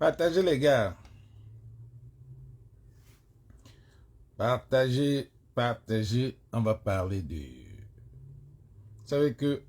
Partagez les gars. Partagez, partagez. On va parler de... Vous savez que...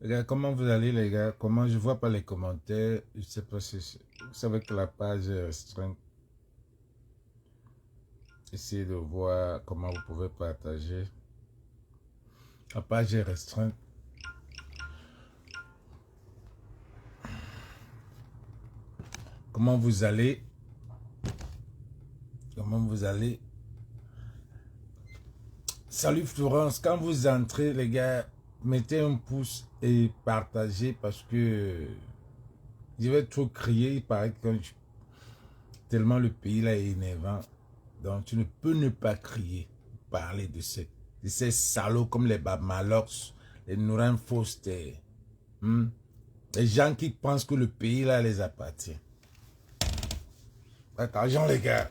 Les gars, comment vous allez les gars? Comment je vois pas les commentaires? Je sais pas si... Vous savez que la page est restreinte. Essayez de voir comment vous pouvez partager. La page est restreinte. Comment vous allez? Comment vous allez? Salut Florence, quand vous entrez les gars, mettez un pouce et partagez parce que je vais trop crier, il paraît que tellement le pays là est énervant. Donc tu ne peux ne pas crier, parler de ces salauds comme les Babmalox, les Nouran Foster, les gens qui pensent que le pays là les appartient. Attention les gars.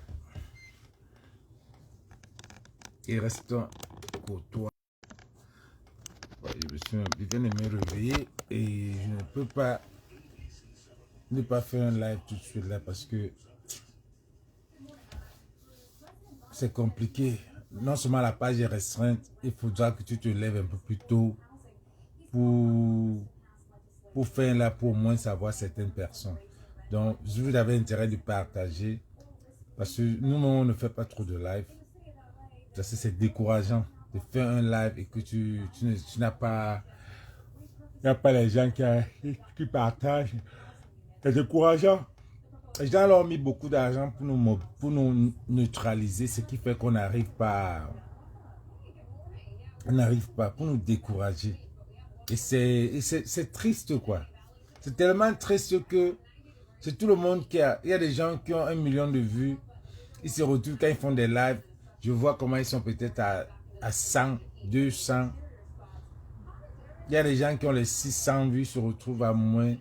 Et restons courtois. Ouais, je viens de me réveiller et je ne peux pas ne pas faire un live tout de suite là parce que c'est compliqué. Non seulement la page est restreinte, il faudra que tu te lèves un peu plus tôt pour faire là pour au moins savoir certaines personnes. Donc, je vous avais intérêt de partager parce que nous, on ne fait pas trop de live. C'est décourageant de faire un live et que tu n'as pas, il n'y a pas les gens qui partagent. C'est décourageant. Les gens leur ont mis beaucoup d'argent pour nous neutraliser, ce qui fait qu'on n'arrive pas, pour nous décourager. Et c'est triste quoi. C'est tellement triste que c'est tout le monde il y a des gens qui ont 1 million de vues. Ils se retrouvent quand ils font des lives. Je vois comment ils sont peut-être à 100, 200. Il y a des gens qui ont les 600 vues, se retrouvent à moins.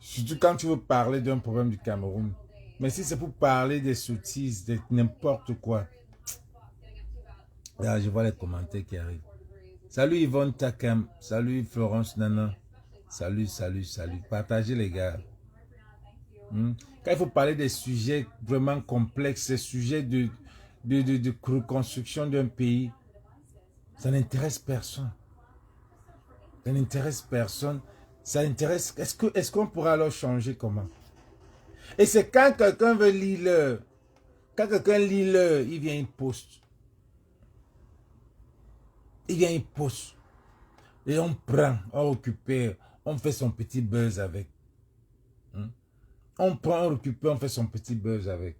Surtout quand tu veux parler d'un problème du Cameroun. Mais si c'est pour parler des sottises, de n'importe quoi. Là, je vois les commentaires qui arrivent. Salut Yvonne Takam. Salut Florence Nana. Salut, salut, salut. Partagez les gars. Quand il faut parler des sujets vraiment complexes, des sujets de reconstruction d'un pays, ça n'intéresse personne. Ça n'intéresse personne. Ça intéresse. Est-ce qu'on pourra alors changer comment? Et c'est quand quelqu'un veut lire l'heure. Quand quelqu'un lit l'heure, il vient, il poste. Il vient, il poste. Et on prend, on récupère, on fait son petit buzz avec. On prend, on récupère, on fait son petit buzz avec.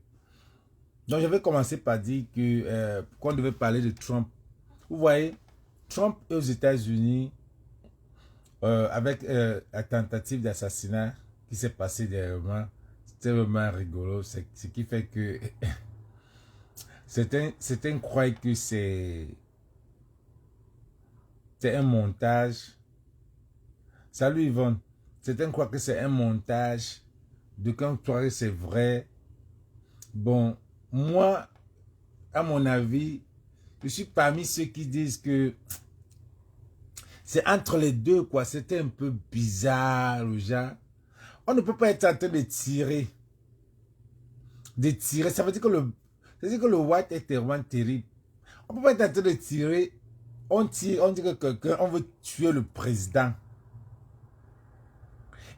Donc, je vais commencer par dire que qu'on devait parler de Trump. Vous voyez, Trump est aux États-Unis avec la tentative d'assassinat qui s'est passée dernièrement. C'était vraiment rigolo. Ce qui fait que certains croient que c'est un montage. Salut Yvonne. Certains croient que c'est un montage. D'autres croient que c'est vrai. Bon, moi, à mon avis, je suis parmi ceux qui disent que c'est entre les deux, quoi. C'était un peu bizarre, le genre. On ne peut pas être en train de tirer. De tirer, ça veut dire que le white est tellement terrible. On ne peut pas être en train de tirer. On tire, on dit que quelqu'un, on veut tuer le président.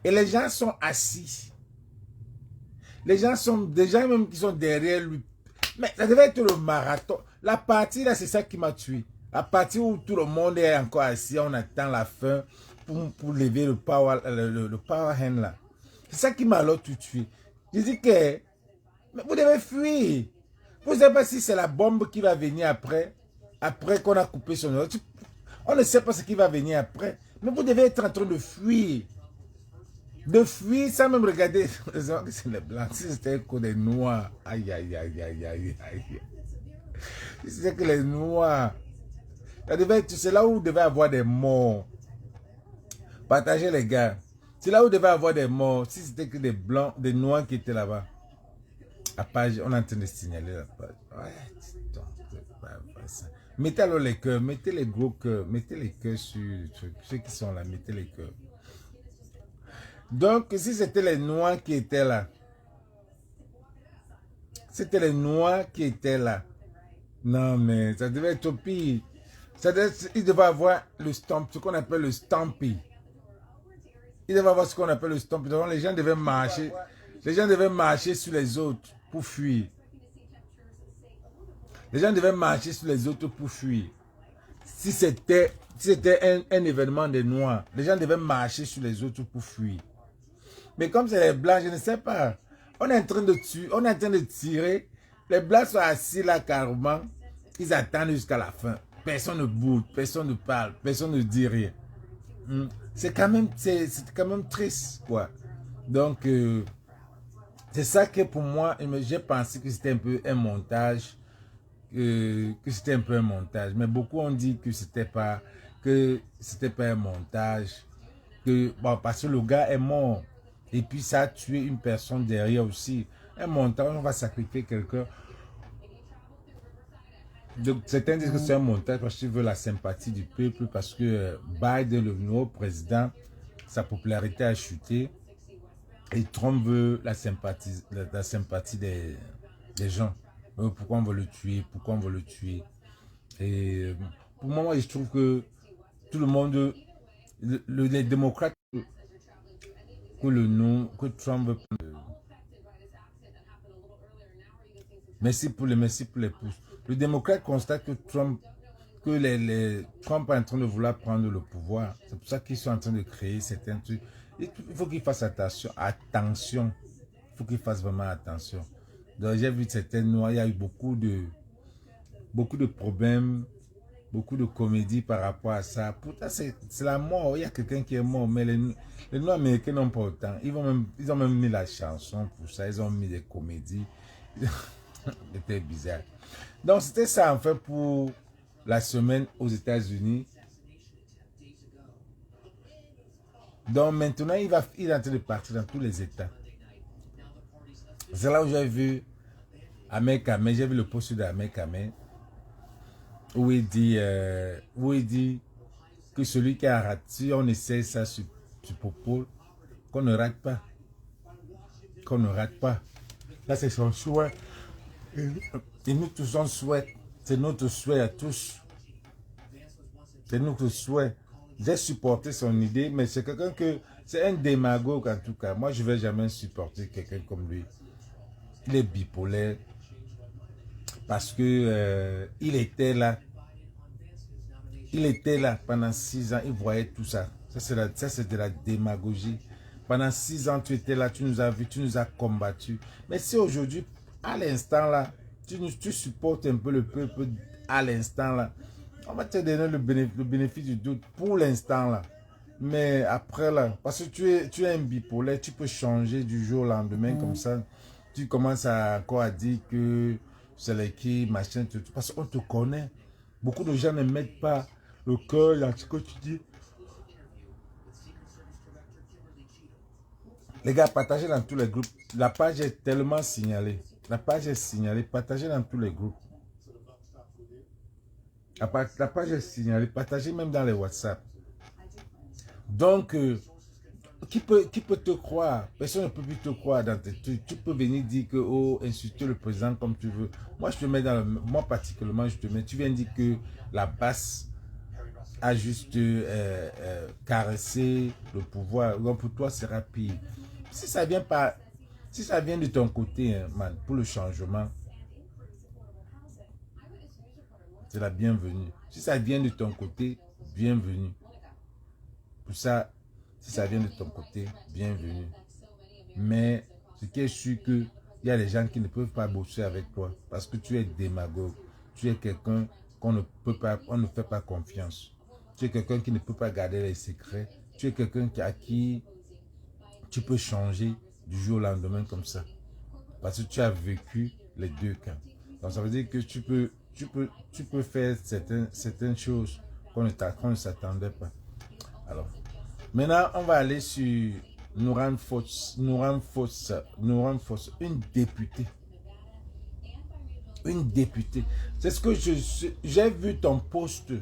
Et les gens sont assis. Les gens même qui sont derrière lui. Mais ça devait être le marathon. La partie là, c'est ça qui m'a tué. La partie où tout le monde est encore assis, on attend la fin pour lever le power hand là. C'est ça qui m'a alors tout tué. Je dis que mais vous devez fuir. Vous ne savez pas si c'est la bombe qui va venir après qu'on a coupé son oreille. On ne sait pas ce qui va venir après. Mais vous devez être en train de fuir. De fuir sans même regarder. C'est les blancs. Si c'était que les noirs. Aïe, aïe, aïe, aïe, aïe, aïe. Si c'était que les noirs. C'est là où vous devez avoir des morts. Partagez les gars. C'est là où vous devez avoir des morts. Si c'était que des blancs, des noirs qui étaient là-bas. La page, on est en train de signaler la page. Ouais, mettez alors les cœurs, mettez les gros cœurs, mettez les cœurs sur le truc. Ceux qui sont là, mettez les cœurs. Donc, si c'était les noirs qui étaient là, c'était les noirs qui étaient là. Non, mais ça devait être au pire. Il devait avoir le stamp, ce qu'on appelle le stampy. Il devait avoir ce qu'on appelle le stampy. Donc, les gens devaient marcher. Les gens devaient marcher sur les autres pour fuir. Les gens devaient marcher sur les autres pour fuir. Si c'était un événement des Noirs, les gens devaient marcher sur les autres pour fuir. Mais comme c'est les Blancs, je ne sais pas. On est en train de tuer, on est en train de tirer. Les Blancs sont assis là carrément. Ils attendent jusqu'à la fin. Personne ne bouge, personne ne parle, personne ne dit rien. C'est quand même triste, quoi. Donc, c'est ça que pour moi, j'ai pensé que c'était un peu un montage. Que c'était un peu un montage. Mais beaucoup ont dit que c'était pas un montage. Bon, parce que le gars est mort. Et puis ça a tué une personne derrière aussi. Un montage, on va sacrifier quelqu'un. Donc, certains disent que c'est un montage parce qu'ils veulent la sympathie du peuple, parce que Biden, le nouveau président, sa popularité a chuté. Et Trump veut la sympathie des gens. Pourquoi on veut le tuer? Pourquoi on veut le tuer? Et pour moi, je trouve que tout le monde, les démocrates, que Trump veut prendre. Merci pour les pouces. Le démocrate constate que Trump est en train de vouloir prendre le pouvoir. C'est pour ça qu'ils sont en train de créer certains trucs. Il faut qu'ils fassent attention. Attention. Il faut qu'ils fassent vraiment attention. Donc j'ai vu certains noirs, il y a eu beaucoup de problèmes, beaucoup de comédies par rapport à ça. Pourtant, c'est la mort. Il y a quelqu'un qui est mort, mais les noirs américains n'ont pas autant. Ils ont même mis la chanson pour ça. Ils ont mis des comédies. C'était bizarre. Donc, c'était ça en fait pour la semaine aux États-Unis. Donc, maintenant, il est en train de partir dans tous les États. C'est là où j'ai vu Ahmed Kamel, j'ai vu le post d'Ahmed Kamel où il dit que celui qui a raté, si on essaie ça sur Popol, qu'on ne rate pas. Qu'on ne rate pas. Là, c'est son souhait. Et nous tous, on souhaite. C'est notre souhait à tous. C'est notre souhait. J'ai supporté son idée, mais c'est quelqu'un que... C'est un démagogue en tout cas. Moi, je ne vais jamais supporter quelqu'un comme lui. Il est bipolaire. Parce que il était là. Il était là pendant 6 ans. Il voyait tout ça. Ça, c'est de la démagogie. Pendant 6 ans, tu étais là. Tu nous as vus. Tu nous as combattus. Mais si aujourd'hui, à l'instant là, tu supportes un peu le peuple à l'instant là, on va te donner le bénéfice du doute pour l'instant là. Mais après là, parce que tu es un bipolaire, tu peux changer du jour au lendemain comme ça. Tu commences encore à dire que c'est l'équipe, machin, tout, parce qu'on te connaît. Beaucoup de gens ne mettent pas le cœur dans ce que tu dis. Les gars, partagez dans tous les groupes. La page est tellement signalée. La page est signalée. Partagez dans tous les groupes. La page est signalée. Partagez même dans les WhatsApp. Donc, qui peut te croire? Personne ne peut plus te croire dans tes trucs. Tu peux venir dire que, oh, insulter le président comme tu veux. Moi, je te mets dans le... Moi, particulièrement, je te mets... Tu viens dire que la basse a juste caressé le pouvoir. Donc, pour toi, c'est rapide. Si ça vient pas... Si ça vient de ton côté, hein, man, pour le changement, c'est la bienvenue. Si ça vient de ton côté, bienvenue. Pour ça, si ça vient de ton côté, bienvenue. Mais ce qui est sûr que il y a des gens qui ne peuvent pas bosser avec toi parce que tu es démagogue. Tu es quelqu'un qu'on ne peut pas, on ne fait pas confiance. Tu es quelqu'un qui ne peut pas garder les secrets. Tu es quelqu'un à qui tu peux changer du jour au lendemain comme ça. Parce que tu as vécu les deux cas. Donc ça veut dire que tu peux faire certaines choses qu'on ne s'attendait pas. Alors, maintenant, on va aller sur Nouran Foss, une députée. Une députée. C'est ce que j'ai vu ton poste.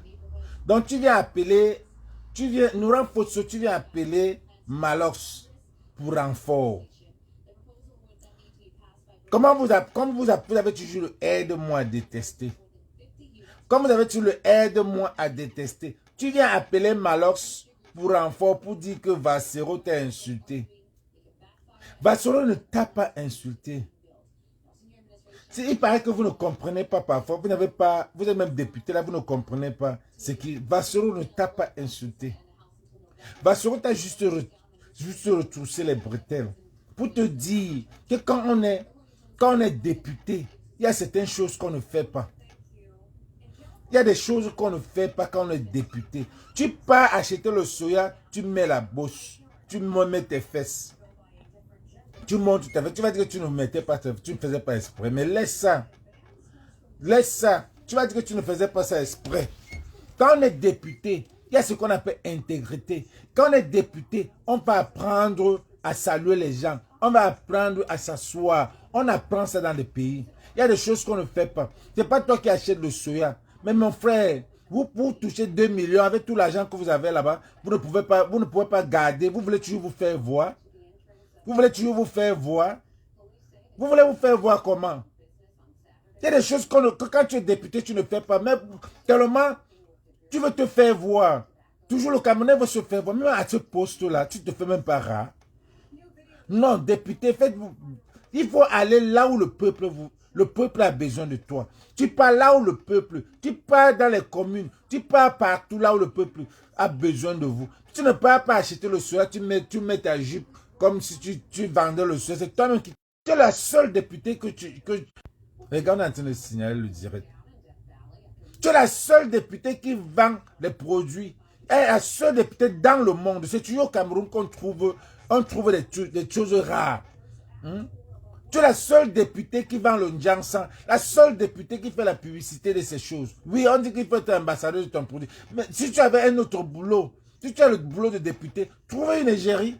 Donc tu viens appeler, Nouran Foss, tu viens appeler Malox pour renfort. Comme vous avez toujours le aide-moi à détester. Comme vous avez toujours le aide-moi à détester. Tu viens appeler Malox pour renfort pour dire que Vassero t'a insulté. Vassero ne t'a pas insulté. Il paraît que vous ne comprenez pas parfois. Vous êtes même député là, vous ne comprenez pas. C'est que Vassero ne t'a pas insulté. Vassero t'a juste retroussé les bretelles. Pour te dire que quand on est député, il y a certaines choses qu'on ne fait pas. Il y a des choses qu'on ne fait pas quand on est député. Tu pars acheter le soya, tu mets la bosse, tu mets tes fesses. Tu montes, tu vas dire que tu ne mettais pas, tu ne faisais pas exprès. Mais laisse ça. Laisse ça. Tu vas dire que tu ne faisais pas ça exprès. Quand on est député, il y a ce qu'on appelle intégrité. Quand on est député, on va apprendre à saluer les gens. On va apprendre à s'asseoir. On apprend ça dans le pays. Il y a des choses qu'on ne fait pas. Ce n'est pas toi qui achètes le soya. Mais mon frère, vous pour toucher 2 millions avec tout l'argent que vous avez là-bas, vous ne pouvez pas garder. Vous voulez toujours vous faire voir. Vous voulez toujours vous faire voir. Vous voulez vous faire voir comment? Il y a des choses que quand tu es député, tu ne fais pas. Mais tellement, tu veux te faire voir. Toujours le Camerounais veut se faire voir. Même à ce poste-là, tu ne te fais même pas rare. Non, député, il faut aller là où le peuple a besoin de toi. Tu pars là où le peuple, tu pars dans les communes, tu pars partout là où le peuple a besoin de vous. Tu ne pars pas acheter le soya, tu mets ta jupe comme si tu vendais le soya. C'est toi-même qui... Tu es la seule députée que... Regarde, on est en train de signaler le direct. Tu es la seule députée qui vend les produits. Elle est la seule députée dans le monde. C'est toujours au Cameroun qu'on trouve des choses rares. Tu es la seule députée qui vend le Njansan. La seule députée qui fait la publicité de ces choses. Oui, on dit qu'il faut être ambassadeur de ton produit. Mais si tu avais un autre boulot, si tu as le boulot de député, trouver une égérie.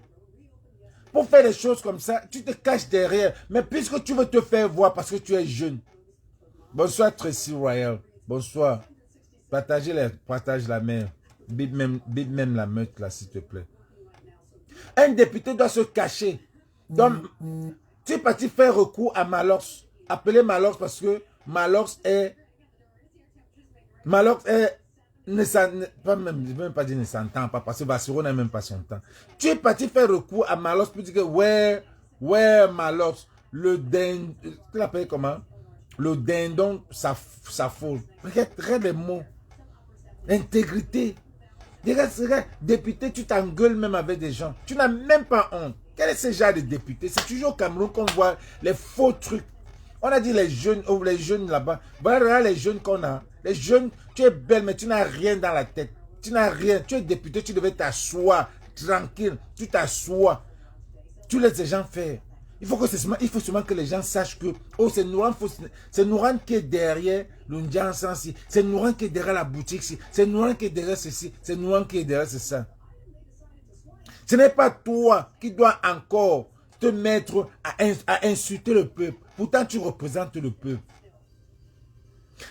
Pour faire des choses comme ça, tu te caches derrière. Mais puisque tu veux te faire voir parce que tu es jeune. Bonsoir Tracy Royal. Bonsoir. Partage la mer. Bip même la meute là, s'il te plaît. Un député doit se cacher. Donc, tu es parti faire recours à Malox. Appelez Malox parce que Malox est... je ne vais même pas dire ne s'entend pas parce que Vassero n'a même pas son temps. Tu es parti faire recours à Malox pour dire que ouais Malox, le dindon, tu l'appelles comment? Le dindon, ça fout. Regarde les mots. Intégrité. Regarde, député, tu t'engueules même avec des gens. Tu n'as même pas honte. Quel est ce genre de député? C'est toujours au Cameroun qu'on voit les faux trucs. On a dit les jeunes là-bas. Voilà les jeunes qu'on a. Les jeunes, tu es belle, mais tu n'as rien dans la tête. Tu n'as rien. Tu es député, tu devais t'asseoir tranquille. Tu t'assois. Tu laisses les gens faire. Il faut seulement que les gens sachent que c'est Nouran qui est derrière le Ndjansan. C'est Nouran qui est derrière la boutique. C'est Nouran qui est derrière ceci. C'est Nouran qui est derrière ça. Ce n'est pas toi qui dois encore te mettre à insulter le peuple. Pourtant, tu représentes le peuple.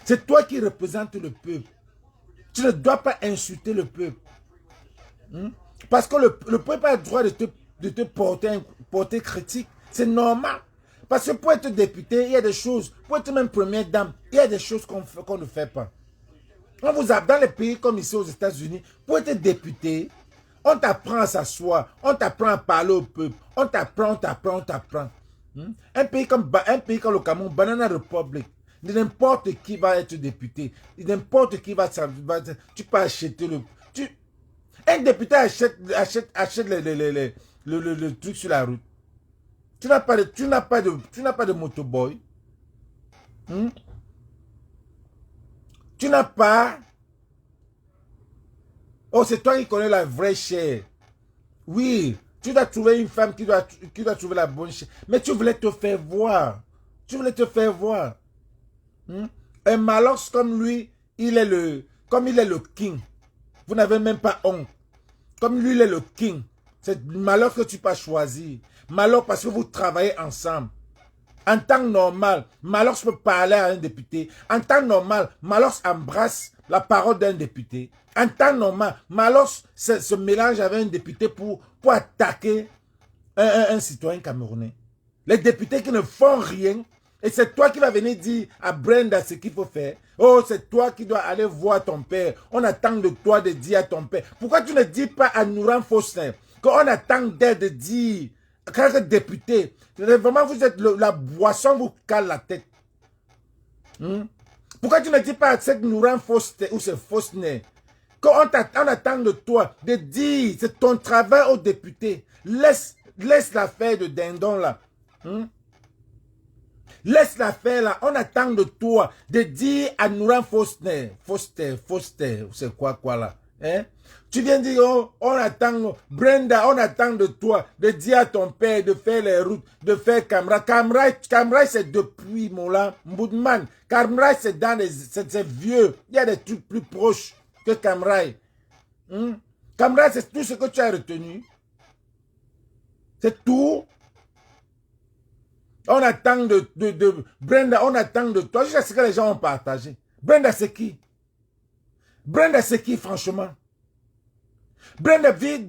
C'est toi qui représentes le peuple. Tu ne dois pas insulter le peuple. Parce que le peuple a le droit de te porter critique. C'est normal. Parce que pour être député, il y a des choses. Pour être même première dame, il y a des choses qu'on ne fait pas. On vous a, dans les pays comme ici aux États-Unis, pour être député, on t'apprend à s'asseoir, on t'apprend à parler au peuple, on t'apprend. Un pays comme le Cameroun, Banana Republic, n'importe qui va être député, n'importe qui va tu peux acheter un député achète le truc sur la route. Tu n'as pas de motoboy. Tu n'as pas... Oh, c'est toi qui connais la vraie chair. Oui, tu dois trouver une femme qui doit trouver la bonne chair. Mais tu voulais te faire voir. Tu voulais te faire voir. Un malox comme lui, comme il est le king. Vous n'avez même pas honte. Comme lui, il est le king. C'est Malox que tu peux choisir. Malox parce que vous travaillez ensemble. En temps normal, Malox peut parler à un député. En temps normal, Malox embrasse la parole d'un député. En temps normal, Malox se mélange avec un député pour attaquer un citoyen camerounais. Les députés qui ne font rien, et c'est toi qui vas venir dire à Brenda ce qu'il faut faire. Oh, c'est toi qui dois aller voir ton père. On attend de toi de dire à ton père. Pourquoi tu ne dis pas à Nouran Faustin qu'on attend d'elle de dire, quand député, vraiment vous êtes la boisson vous cale la tête. Pourquoi tu ne dis pas à cette Nouran Faustin ou ce Faustin qu'on attend de toi de dire, c'est ton travail au député. Laisse l'affaire de Dindon là. Laisse l'affaire là. On attend de toi de dire à Nouran Faustin, c'est quoi là. Tu viens dire, oh, on attend, Brenda, on attend de toi de dire à ton père de faire les routes, de faire Camra. Camra c'est depuis Moula, Mboudman. Camra c'est vieux. Il y a des trucs plus proches que Camra. Camra c'est tout ce que tu as retenu. C'est tout. On attend de Brenda, on attend de toi. Je sais ce que les gens ont partagé. Brenda c'est qui? Brenda c'est qui franchement? Brenda vit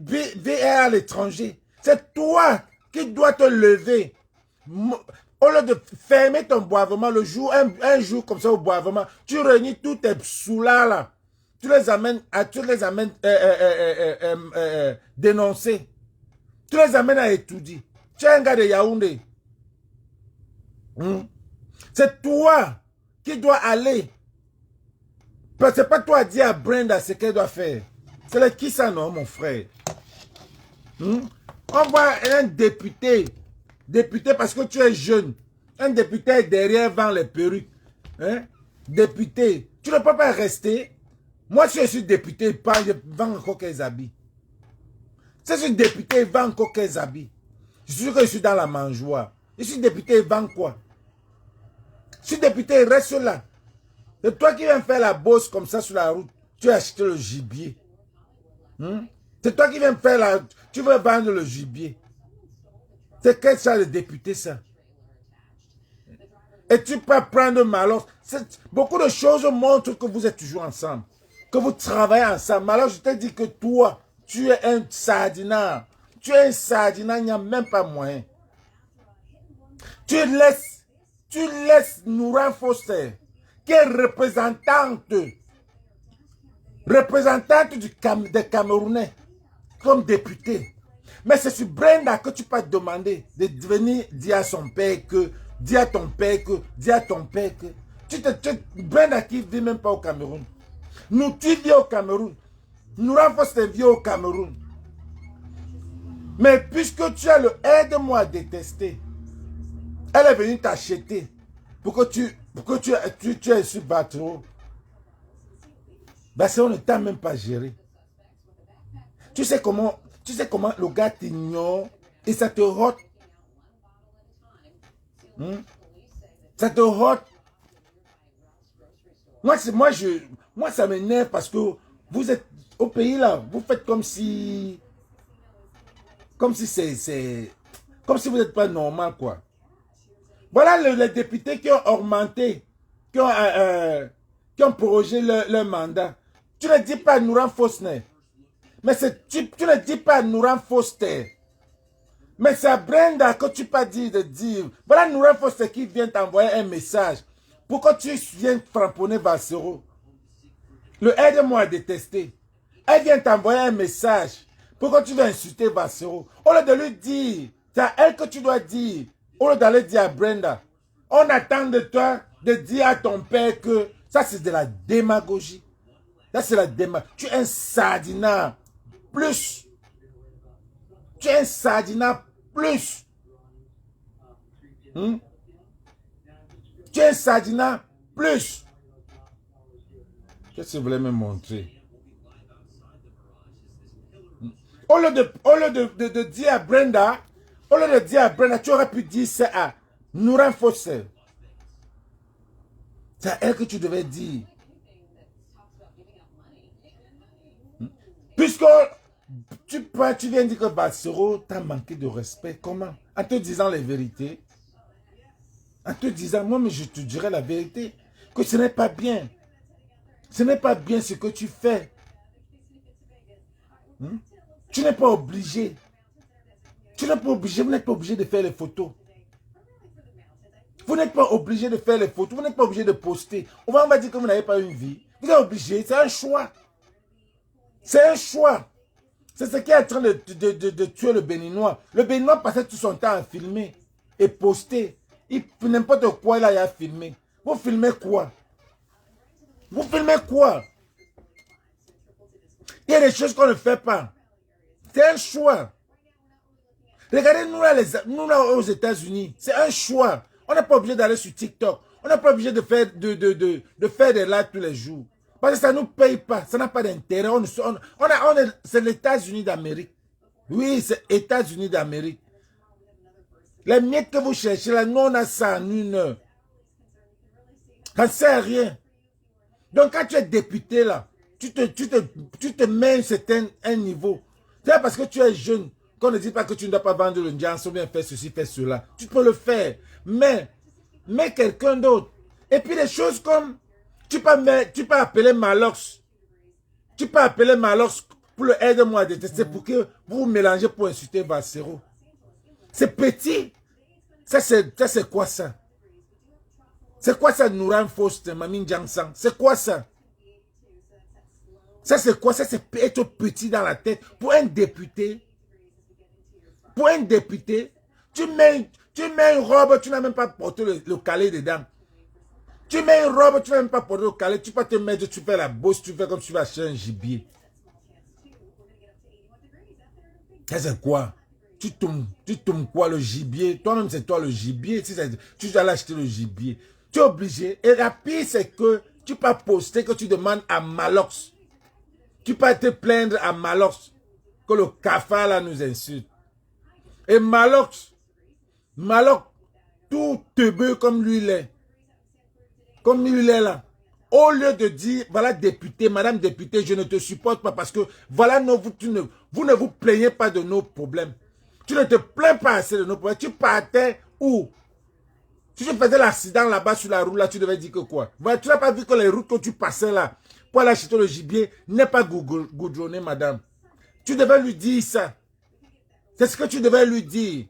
à l'étranger. C'est toi qui dois te lever. Au lieu de fermer ton boivement le jour, un jour comme ça au boivement, tu réunis tous tes soulats là. Tu les amènes dénoncer. Tu les amènes à étudier. Tu es un gars de Yaoundé. C'est toi qui dois aller. C'est pas toi à dire à Brenda ce qu'elle doit faire. C'est qui ça, non, mon frère? On voit un député. Député parce que tu es jeune. Un député est derrière vend les perruques. Député. Tu ne peux pas rester. Moi, si je suis député, je vends encore quelques habits. Si je suis député, je vends encore quelques habits. Je suis sûr que je suis dans la mangeoire. Je suis député, je vends quoi? Je suis député, reste là. C'est toi qui viens faire la bosse comme ça sur la route. Tu as acheté le gibier. C'est toi qui viens faire tu veux vendre le gibier. C'est quel ça le député ça? Et tu peux prendre Malox. Beaucoup de choses montrent que vous êtes toujours ensemble. Que vous travaillez ensemble. Alors je te dis que toi, tu es un sardinard. Tu es un sardinard, il n'y a même pas moyen. Tu laisses Nouran Faustin, qui est représentante des Camerounais, comme député. Mais c'est sur Brenda que tu peux te demander de venir dire à son père que, dire à ton père que. Brenda qui ne vit même pas au Cameroun. Nous, tu vis au Cameroun. Nouran Faustin vit au Cameroun. Mais puisque tu as le aide-moi à détester, elle est venue t'acheter pour que tu aies sur bateau. Parce qu'on ne t'a même pas géré. Tu sais comment le gars t'ignore et ça te rote. Ça te rote. Moi, ça m'énerve parce que vous êtes au pays là, vous faites comme si vous n'êtes pas normal quoi. Voilà les députés qui ont augmenté, qui ont prorogé leur mandat. Tu ne dis pas Nouran Faustin. Mais tu ne dis pas Nouran Faustin. Mais c'est à Brenda que tu peux dire de dire. Voilà Nouran Faustin qui vient t'envoyer un message. Pourquoi tu viens framponner Bassero? Le aide-moi à détester. Elle vient t'envoyer un message. Pourquoi tu viens insulter Bassero? Au lieu de lui dire, c'est à elle que tu dois dire. Au lieu d'aller dire à Brenda, on attend de toi de dire à ton père que ça c'est de la démagogie. Ça c'est la démagogie. Tu es un sardinard plus. Tu es un sardinard plus. Hmm? Tu es un sardinat plus. Qu'est-ce que vous voulez me montrer? Au lieu de dire à Brenda, tu aurais pu dire ça à Nouran Fossel. C'est à elle que tu devais dire. Puisque tu viens dire que Bassero t'a manqué de respect. Comment? En te disant les vérités. En te disant, moi, mais je te dirai la vérité. Que ce n'est pas bien. Ce n'est pas bien ce que tu fais. Hmm? Tu n'es pas obligé. Tu n'es pas obligé, vous n'êtes pas obligé de faire les photos. Vous n'êtes pas obligé de faire les photos. Vous n'êtes pas obligé de poster. On va dire que vous n'avez pas une vie. Vous êtes obligé. C'est un choix. C'est un choix. C'est ce qui est en train de tuer le Béninois. Le Béninois passait tout son temps à filmer et poster. N'importe quoi, il a filmé. Vous filmez quoi? Vous filmez quoi? Il y a des choses qu'on ne fait pas. C'est un choix. Regardez, nous là aux États-Unis, c'est un choix. On n'est pas obligé d'aller sur TikTok. On n'est pas obligé de faire, de faire des lives tous les jours. Parce que ça ne nous paye pas. Ça n'a pas d'intérêt. C'est les États-Unis d'Amérique. Oui, c'est les États-Unis d'Amérique. Les miettes que vous cherchez là, nous on a ça en une heure. Ça ne sert à rien. Donc quand tu es député là, tu te mets à un certain niveau. C'est parce que tu es jeune qu'on ne dit pas que tu ne dois pas vendre le Ndians ou bien faire ceci, faire cela. Tu peux le faire. Mais quelqu'un d'autre. Et puis les choses comme, tu peux appeler Malox. Tu peux appeler Malox pour le aide-moi à détester pour que vous vous mélangez pour insulter Bassero. C'est petit. Ça c'est quoi ça? C'est quoi ça, Nouran Faust, Mamine Jangsang? C'est quoi ça? Ça c'est quoi? Ça c'est être petit dans la tête. Pour un député, tu mets une robe, tu n'as même pas porté le calais dedans. Tu mets une robe, tu n'as même pas porté le calais, tu peux te mettre, tu fais la bosse, tu fais comme si tu vas acheter un gibier. Ça c'est quoi? Tu tombes quoi le gibier? Toi-même c'est toi le gibier. Si tu dois aller acheter le gibier. Tu es obligé. Et la pire c'est que tu peux poster que tu demandes à Malox. Tu peux te plaindre à Malox que le cafard là nous insulte. Et Malox, tout teubeux comme lui il est. Comme lui il est là. Au lieu de dire, voilà député, madame députée, je ne te supporte pas parce que voilà, vous ne vous plaignez pas de nos problèmes. Tu ne te plains pas assez de nos problèmes. Tu partais où? Si tu faisais l'accident là-bas sur la route, là, tu devais dire que quoi? Voilà, tu n'as pas vu que les routes que tu passais là, pour aller acheter le gibier, n'est pas goudronné, madame. Tu devais lui dire ça. C'est ce que tu devais lui dire.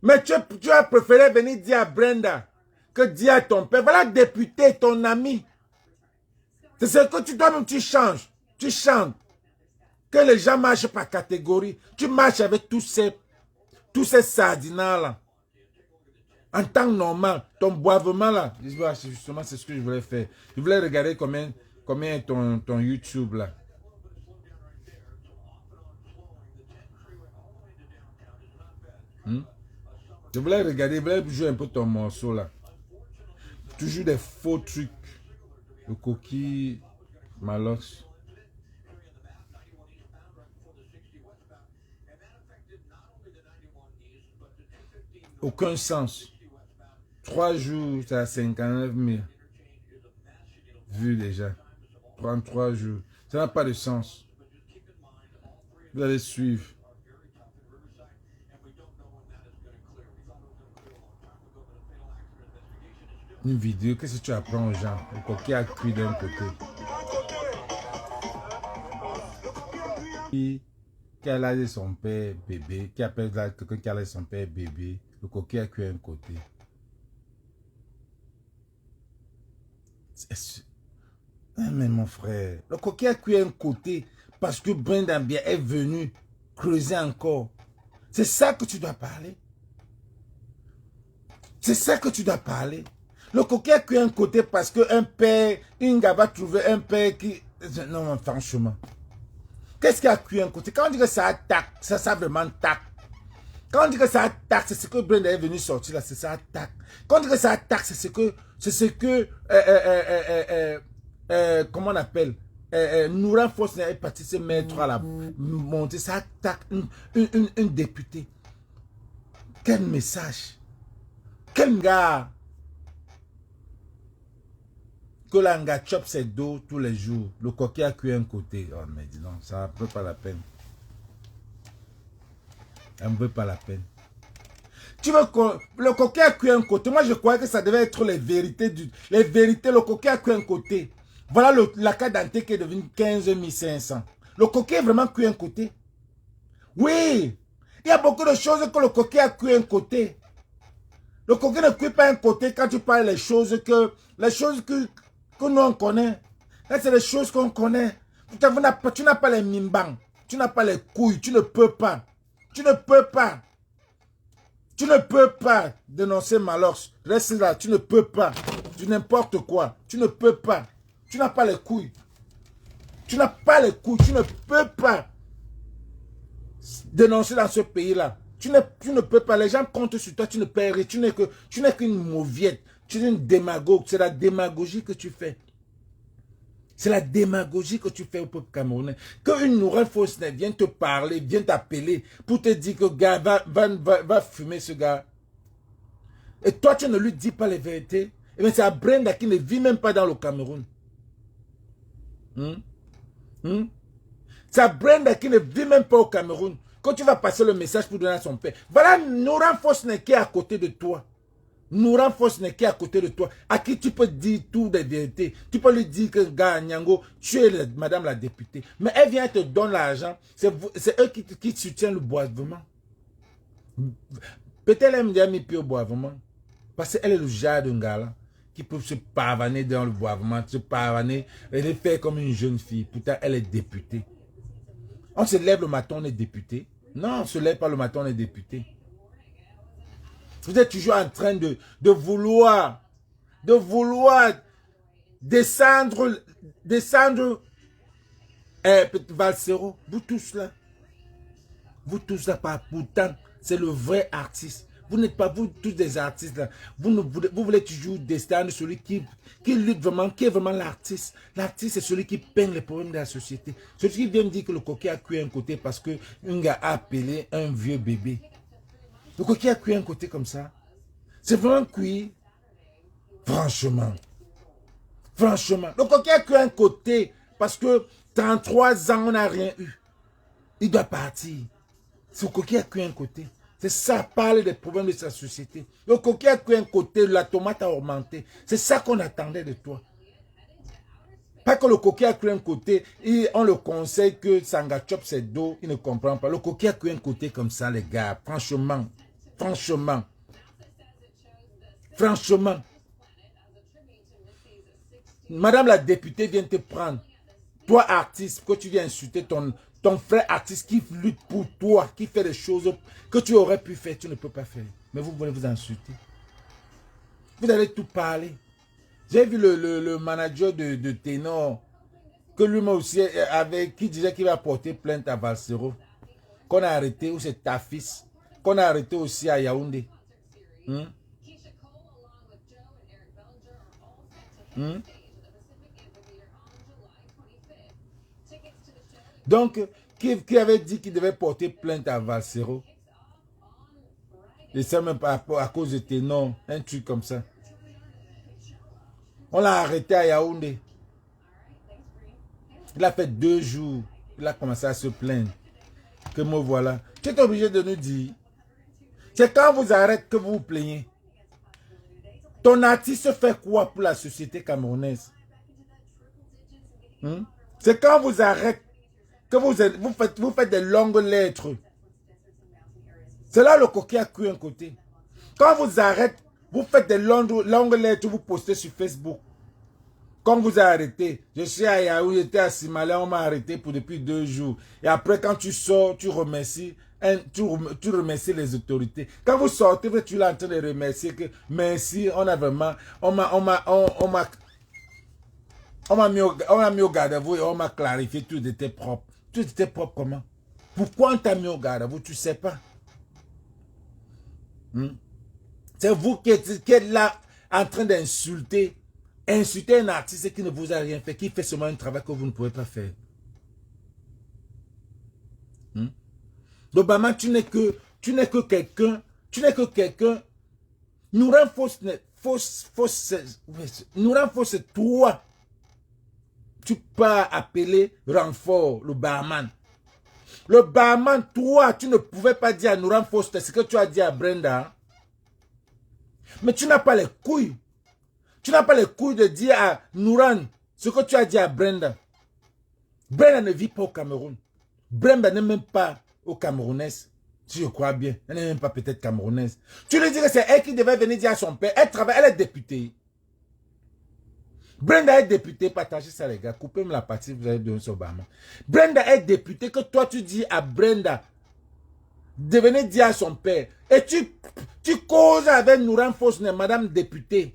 Mais tu as préféré venir dire à Brenda que dire à ton père. Voilà, député, ton ami. C'est ce que tu dois même, tu changes. Tu chantes. Que les gens marchent par catégorie. Tu marches avec tous ces sardinats là. En temps normal, ton boivement là. Justement, c'est ce que je voulais faire. Je voulais regarder combien est ton YouTube là. Je voulais regarder, je voulais jouer un peu ton morceau là. Toujours des faux trucs. Le coquille, Malox. Aucun sens. 3 jours, c'est à 59 000 vues déjà. 33 jours. Ça n'a pas de sens. Vous allez suivre. Une vidéo, qu'est-ce que tu apprends aux gens? Le coquille a cuit d'un côté. Qui a l'air de son père bébé, qui appelle quelqu'un qui a l'air de son père bébé. Le coquille a cuit un côté. Mais mon frère, le coquille a cuit un côté parce que Brenda Mbia est venu creuser encore. C'est ça que tu dois parler. C'est ça que tu dois parler. Le coquille a cuit un côté parce qu'un père, une gars va trouver un père qui... Non, franchement. Qu'est-ce qui a cuit un côté? Quand on dit que ça attaque, ça vraiment tac. Quand on dit que ça attaque, c'est ce que Brenda est venu sortir là, c'est ça attaque. Quand on dit que ça attaque, c'est ce que, comment on appelle, Noura Force est parti se mettre à la montée, ça attaque une députée. Quel message, quel gars que l'anga chope ses dos tous les jours, le coquet a cuit un côté. Oh mais dis donc, ça ne vaut pas la peine. Ça ne vaut pas la peine. Tu veux que le coquet a cuit un côté. Moi je croyais que ça devait être les vérités, les vérités, le coquet a cuit un côté. Voilà la carte d'identité qui est devenue 15 500. Le coquet est vraiment cuit un côté. Oui, il y a beaucoup de choses que le coquet a cuit un côté. Le coquet ne cuit pas un côté quand tu parles des choses que nous on connaît. Là, c'est les choses qu'on connaît. Tu n'as pas les mimbang. Tu n'as pas les couilles. Tu ne peux pas. Tu ne peux pas. Tu ne peux pas dénoncer Malox. Reste là. Tu ne peux pas. Tu n'importe quoi. Tu ne peux pas. Tu n'as pas les couilles. Tu n'as pas les couilles. Tu ne peux pas dénoncer dans ce pays-là. Tu ne peux pas. Les gens comptent sur toi. Tu ne peux rien. Tu n'es qu'une mauviette. Tu es une démagogue. C'est la démagogie que tu fais. C'est la démagogie que tu fais au peuple camerounais. Qu'une Noura Force vienne te parler, vienne t'appeler pour te dire que gars, va fumer ce gars. Et toi, tu ne lui dis pas les vérités. Et bien, c'est Brenda qui ne vit même pas dans le Cameroun. C'est Brenda qui ne vit même pas au Cameroun. Quand tu vas passer le message pour donner à son père. Voilà Noura Force qui est à côté de toi. Noura Force qui est à côté de toi. À qui tu peux dire tout des vérités. Tu peux lui dire que gars, Nyango, tu es madame la députée. Mais elle vient te donner l'argent. C'est eux qui soutiennent le boisement. Peut-être elle aime bien mis pied au boisement. Parce qu'elle est le genre d'un gars là qui peut se pavaner dans le boisement, se pavaner, elle est fait comme une jeune fille. Pourtant, elle est députée. On se lève le matin, on est député. Non, on ne se lève pas le matin, on est député. Vous êtes toujours en train de vouloir descendre Valsero. Vous tous là, pourtant, c'est le vrai artiste. Vous n'êtes pas vous tous des artistes là. Vous voulez toujours descendre celui qui lutte vraiment, qui est vraiment l'artiste. L'artiste, c'est celui qui peint les problèmes de la société. Celui qui vient me dire que le coquet a cuit un côté parce que un gars a appelé un vieux bébé. Le coquet a cuit un côté comme ça. C'est vraiment cuit. Franchement. Franchement. Le coquet a cuit un côté parce que 33 ans, on n'a rien eu. Il doit partir. C'est le coquet a cuit un côté. C'est ça, parler des problèmes de sa société. Le coquet a cuit un côté, la tomate a augmenté. C'est ça qu'on attendait de toi. Pas que le coquet a cuit un côté, et on le conseille que Sanga chope ses dos, il ne comprend pas. Le coquet a cuit un côté comme ça, les gars. Franchement. Franchement. Franchement. Madame la députée vient te prendre. Toi, artiste, que tu viens insulter ton frère artiste qui lutte pour toi, qui fait des choses que tu aurais pu faire, tu ne peux pas faire. Mais vous voulez vous insulter. Vous allez tout parler. J'ai vu le manager de Ténor, que lui-même aussi qui disait qu'il va porter plainte à Valsero, qu'on a arrêté, ou c'est ta fils, qu'on a arrêté aussi à Yaoundé. Donc, qui avait dit qu'il devait porter plainte à Valsero? Et ça même pas à cause de Ténor, un truc comme ça. On l'a arrêté à Yaoundé. Il a fait 2 jours. Il a commencé à se plaindre. Que me voilà. Tu es obligé de nous dire. C'est quand vous arrêtez que vous vous plaignez. Ton artiste fait quoi pour la société camerounaise? C'est quand vous arrêtez que vous faites des longues lettres. C'est là le coquet a cuit un côté. Quand vous arrêtez, vous faites des longues lettres, vous postez sur Facebook. Quand vous arrêtez, je suis à Yaoundé, j'étais à Simalé, on m'a arrêté depuis 2 jours. Et après, quand tu sors, tu remercies, tu remercies les autorités. Quand vous sortez, tu es en train de remercier que merci, on a vraiment, on m'a mis au garde à vous et on m'a clarifié, tout était propre. Tout était propre comment? Pourquoi on t'a mis au garde à vous, tu ne sais pas. Hmm? C'est vous qui êtes là en train d'insulter. Insulter un artiste qui ne vous a rien fait, qui fait seulement un travail que vous ne pouvez pas faire. Hmm? Obama, tu n'es que quelqu'un, nous renforce toi. Tu peux appeler renfort, le barman. Le barman, toi, tu ne pouvais pas dire à Nouran Foster ce que tu as dit à Brenda. Mais tu n'as pas les couilles. Tu n'as pas les couilles de dire à Nouran ce que tu as dit à Brenda. Brenda ne vit pas au Cameroun. Brenda n'est même pas au Camerounaise. Si je crois bien. Elle n'est même pas peut-être camerounaise. Tu lui dis que c'est elle qui devait venir dire à son père. Elle travaille, elle est députée. Brenda est députée. Partagez ça les gars. Coupez-moi la partie, vous avez donné sur Obama. Brenda est députée que toi tu dis à Brenda de venir dire à son père. Et tu causes avec Nouran Fosne, madame députée.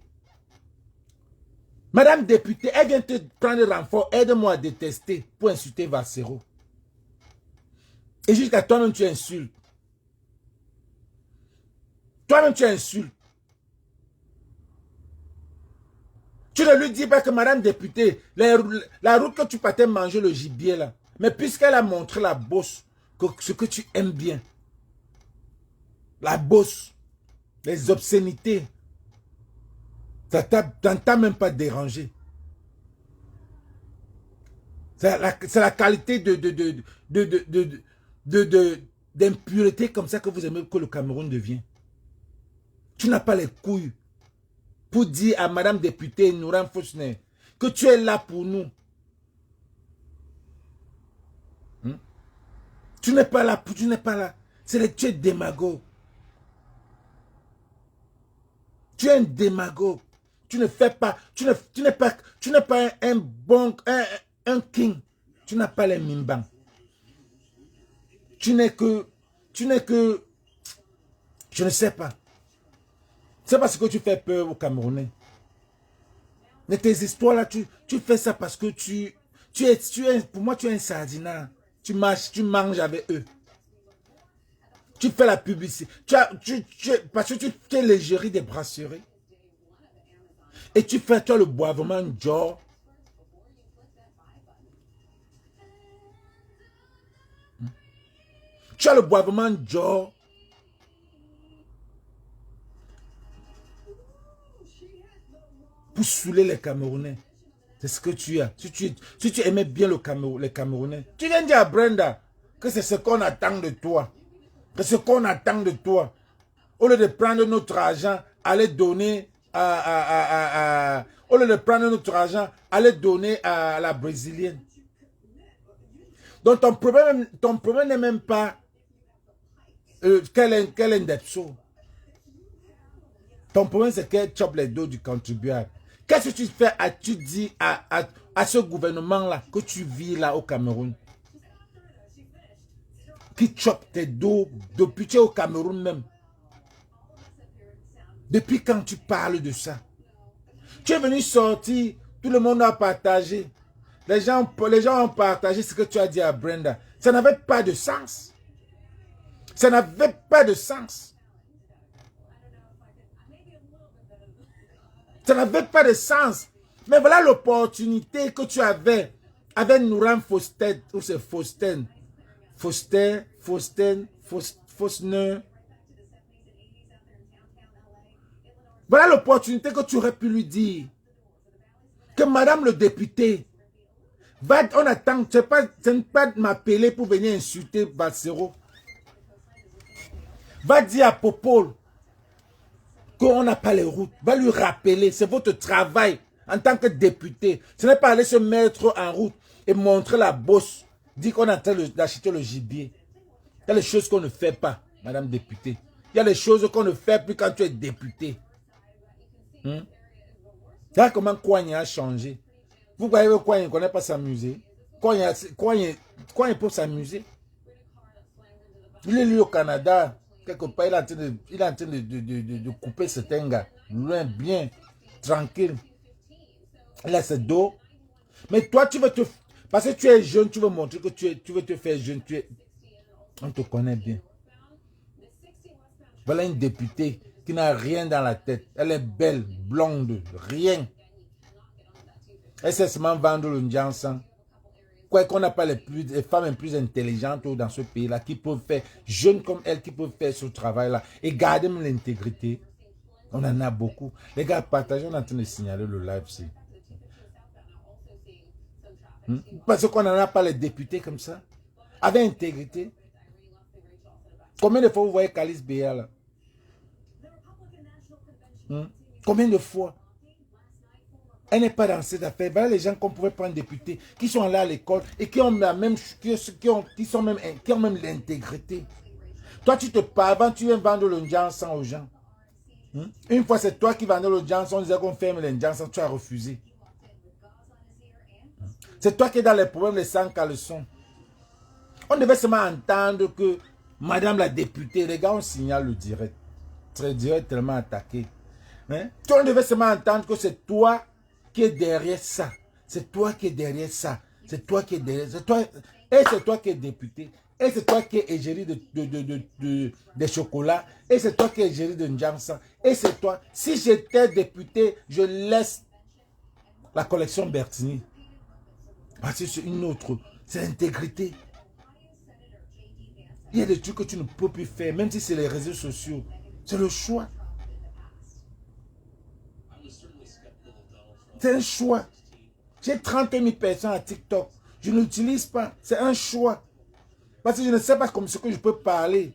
Madame députée, elle vient te prendre renfort. Aide-moi à détester pour insulter Vassero. Et jusqu'à toi-même tu insultes. Toi-même tu insultes. Tu ne lui dis pas que madame députée, la route que tu partais manger le gibier là, mais puisqu'elle a montré la bosse, ce que tu aimes bien, la bosse, les obscénités, ça t'a même pas dérangé. C'est la qualité d'impureté comme ça que vous aimez que le Cameroun devient. Tu n'as pas les couilles pour dire à madame députée Nouran Fosne que tu es là pour nous. Tu n'es pas là, tu n'es pas là. Tu es démagogue. Tu es un démagogue. Tu ne fais pas, tu n'es pas un bon, un king. Tu n'as pas les mimbang. Tu n'es que, je ne sais pas. C'est parce que tu fais peur aux Camerounais. Mais tes histoires là, tu fais ça parce que pour moi tu es un sardinat. Tu manges avec eux. Tu fais la publicité. Parce que tu es l'égérie des brasseries. Et tu fais toi le boivement Dior. Tu as le boivement Dior. Pour saouler les Camerounais. C'est ce que tu as. Si tu aimais bien les Camerounais, tu viens dire à Brenda que c'est ce qu'on attend de toi. Que ce qu'on attend de toi. Au lieu de prendre notre argent, aller donner au lieu de prendre notre argent, aller donner à la brésilienne. Donc ton problème n'est même pas qu'elle est indepso. Ton problème c'est qu'elle chope les dos du contribuable. Qu'est-ce que tu fais, tu dis à ce gouvernement-là que tu vis là au Cameroun? Qui chope tes dos depuis que tu es au Cameroun même. Depuis quand tu parles de ça? Tu es venu sortir, tout le monde a partagé. Les gens ont partagé ce que tu as dit à Brenda. Ça n'avait pas de sens. Ça n'avait pas de sens. Ça n'avait pas de sens. Mais voilà l'opportunité que tu avais avec Nouran Foster, ou c'est Fosner. Voilà l'opportunité que tu aurais pu lui dire. Que madame le député, on attend, ce n'est pas de m'appeler pour venir insulter Bassero. Va dire à Popol qu'on n'a pas les routes. Va lui rappeler, c'est votre travail en tant que député. Ce n'est pas aller se mettre en route et montrer la bosse. Dire qu'on est en train d'acheter le gibier. Il y a des choses qu'on ne fait pas, madame députée. Il y a des choses qu'on ne fait plus quand tu es député. Regarde comment Kouagne a changé. Vous voyez que Kouagne ne connaît pas s'amuser. Kouagne peut s'amuser. Il est lui au Canada. Quelque part, il est en train de couper certains gars. Loin, bien, tranquille. Il a ses dos. Mais toi, tu veux te... Parce que tu es jeune, tu veux montrer que tu veux te faire jeune. On te connaît bien. Voilà une députée qui n'a rien dans la tête. Elle est belle, blonde, rien. Elle sait seulement vendre le Njansan. Quoi qu'on n'a pas les femmes les plus intelligentes dans ce pays-là qui peuvent faire, jeunes comme elle, qui peuvent faire ce travail-là et garder l'intégrité. On en a beaucoup. Les gars, partagez, on est en train de signaler le live-ci. Parce qu'on n'en a pas les députés comme ça. Avec intégrité. Combien de fois vous voyez Calice Béa là? Combien de fois? Elle n'est pas dans cette affaire. Voilà les gens qu'on pouvait prendre députés, qui sont là à l'école et qui ont la même, qui ont même l'intégrité. Toi, tu te parles, tu viens vendre le Njansan aux gens. Une fois, c'est toi qui vendais le Njansan, on disait qu'on ferme le Njansan, tu as refusé. C'est toi qui es dans les problèmes des sans caleçons. On devait seulement entendre que Madame la députée, les gars, on signale le direct. Très direct, tellement attaqué. On devait seulement entendre que c'est toi qui es derrière ça. C'est toi qui es derrière ça. C'est toi qui es derrière ça. Et c'est toi qui es député. Et c'est toi qui es égérie de chocolat. Et c'est toi qui es égérie de Njansan. Et c'est toi. Si j'étais député, je laisse la collection Bertini. Parce que c'est une autre. C'est l'intégrité. Il y a des trucs que tu ne peux plus faire, même si c'est les réseaux sociaux. C'est le choix. C'est un choix. J'ai 30 000 personnes à TikTok. Je n'utilise pas. C'est un choix. Parce que je ne sais pas ce que je peux parler.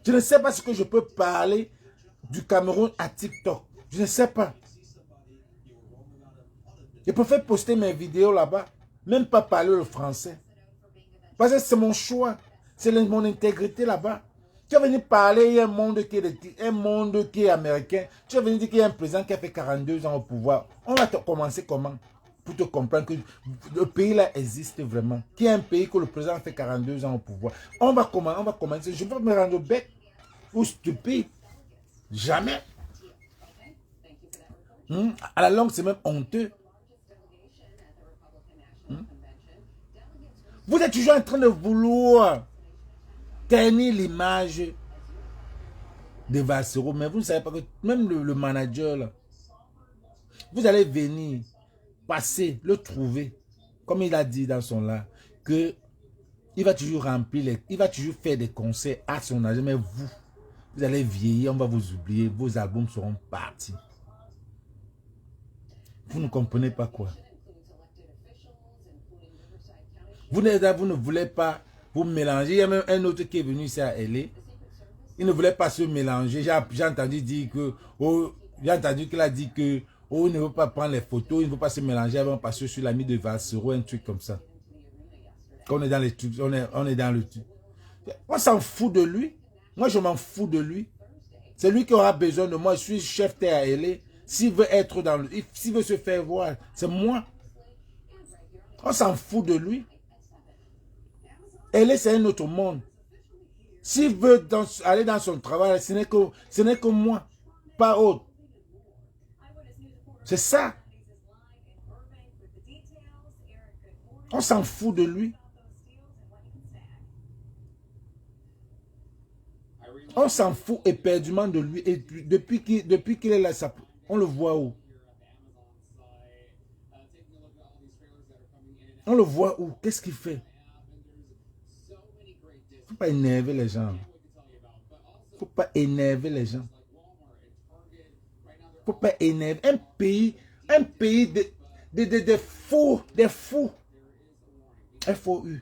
Je ne sais pas ce que je peux parler du Cameroun à TikTok. Je ne sais pas. Je préfère poster mes vidéos là-bas. Même pas parler le français. Parce que c'est mon choix. C'est mon intégrité là-bas. Tu vas venir parler, il y a un monde qui est américain. Tu vas venir dire qu'il y a un président qui a fait 42 ans au pouvoir. On va commencer comment? Pour te comprendre que le pays là existe vraiment. Qu'il y a un pays que le président a fait 42 ans au pouvoir. On va commencer. Je ne vais pas me rendre bête ou stupide. Jamais. À la longue, c'est même honteux. Vous êtes toujours en train de vouloir ternir l'image de Valsero, mais vous ne savez pas que même le manager, là, vous allez venir, passer, le trouver, comme il a dit dans son là, que il va toujours remplir, il va toujours faire des concerts à son âge, mais vous allez vieillir, on va vous oublier, vos albums seront partis. Vous ne comprenez pas quoi. Vous ne voulez pas vous mélanger. Il y a même un autre qui est venu ici à LA. Il ne voulait pas se mélanger. J'ai entendu dire que, j'ai entendu qu'il a dit que, il ne veut pas prendre les photos, il ne veut pas se mélanger avant parce que je suis l'ami de Valsero, un truc comme ça. Quand on est dans les trucs, on est dans le truc. On s'en fout de lui. Moi, je m'en fous de lui. C'est lui qui aura besoin de moi. Je suis chef terre à LA. S'il veut être dans le, s'il veut se faire voir, c'est moi. On s'en fout de lui. LA, c'est un autre monde. S'il veut aller dans son travail, ce n'est que moi, pas autre. C'est ça. On s'en fout de lui. On s'en fout éperdument de lui. Et depuis qu'il est là, on le voit où? On le voit où? Qu'est-ce qu'il fait? Il ne faut pas énerver les gens. Il ne faut pas énerver les gens. Il ne faut pas énerver. Un pays de fous, des fous. FOU.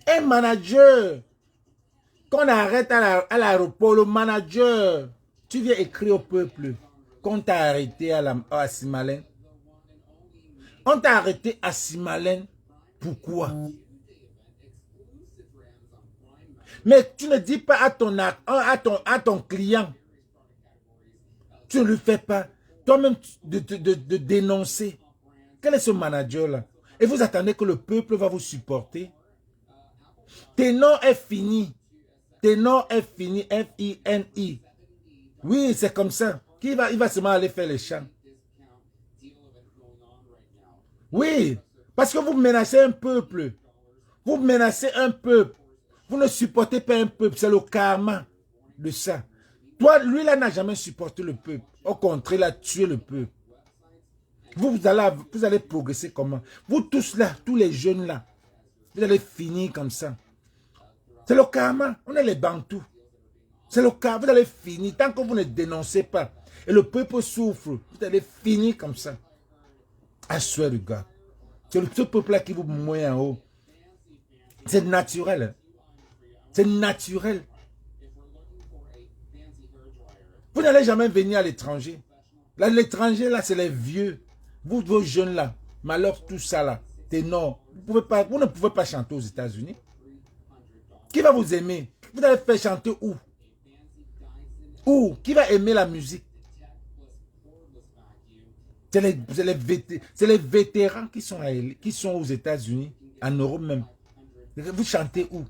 Un manager, qu'on arrête à l'aéroport, le manager, tu viens écrire au peuple qu'on t'a arrêté à Simalène. On t'a arrêté à Simalène. Pourquoi? Mais tu ne dis pas à ton client. Tu ne le fais pas. Toi-même de dénoncer. Quel est ce manager-là? Et vous attendez que le peuple va vous supporter? Ténor est fini. Ténor est fini. F-I-N-I. Oui, c'est comme ça. Il va seulement aller faire les chants. Oui, parce que vous menacez un peuple. Vous menacez un peuple. Vous ne supportez pas un peuple. C'est le karma de ça. Toi, lui, là, n'a jamais supporté le peuple. Au contraire, il a tué le peuple. Vous allez progresser comment? Vous tous là, tous les jeunes là, vous allez finir comme ça. C'est le karma. On est les Bantous. C'est le karma. Vous allez finir. Tant que vous ne dénoncez pas. Et le peuple souffre. Vous allez finir comme ça. I swear to God. C'est ce peuple-là qui vous met en haut. C'est naturel. C'est naturel. Vous n'allez jamais venir à l'étranger. Là, l'étranger, là, c'est les vieux. Vous, vos jeunes, là. Malheur, tout ça, là. Ténor. Vous ne pouvez pas chanter aux États-Unis. Qui va vous aimer? Vous allez faire chanter où? Où? Qui va aimer la musique? C'est les vétérans qui sont aux États-Unis, en Europe même. Vous chantez où?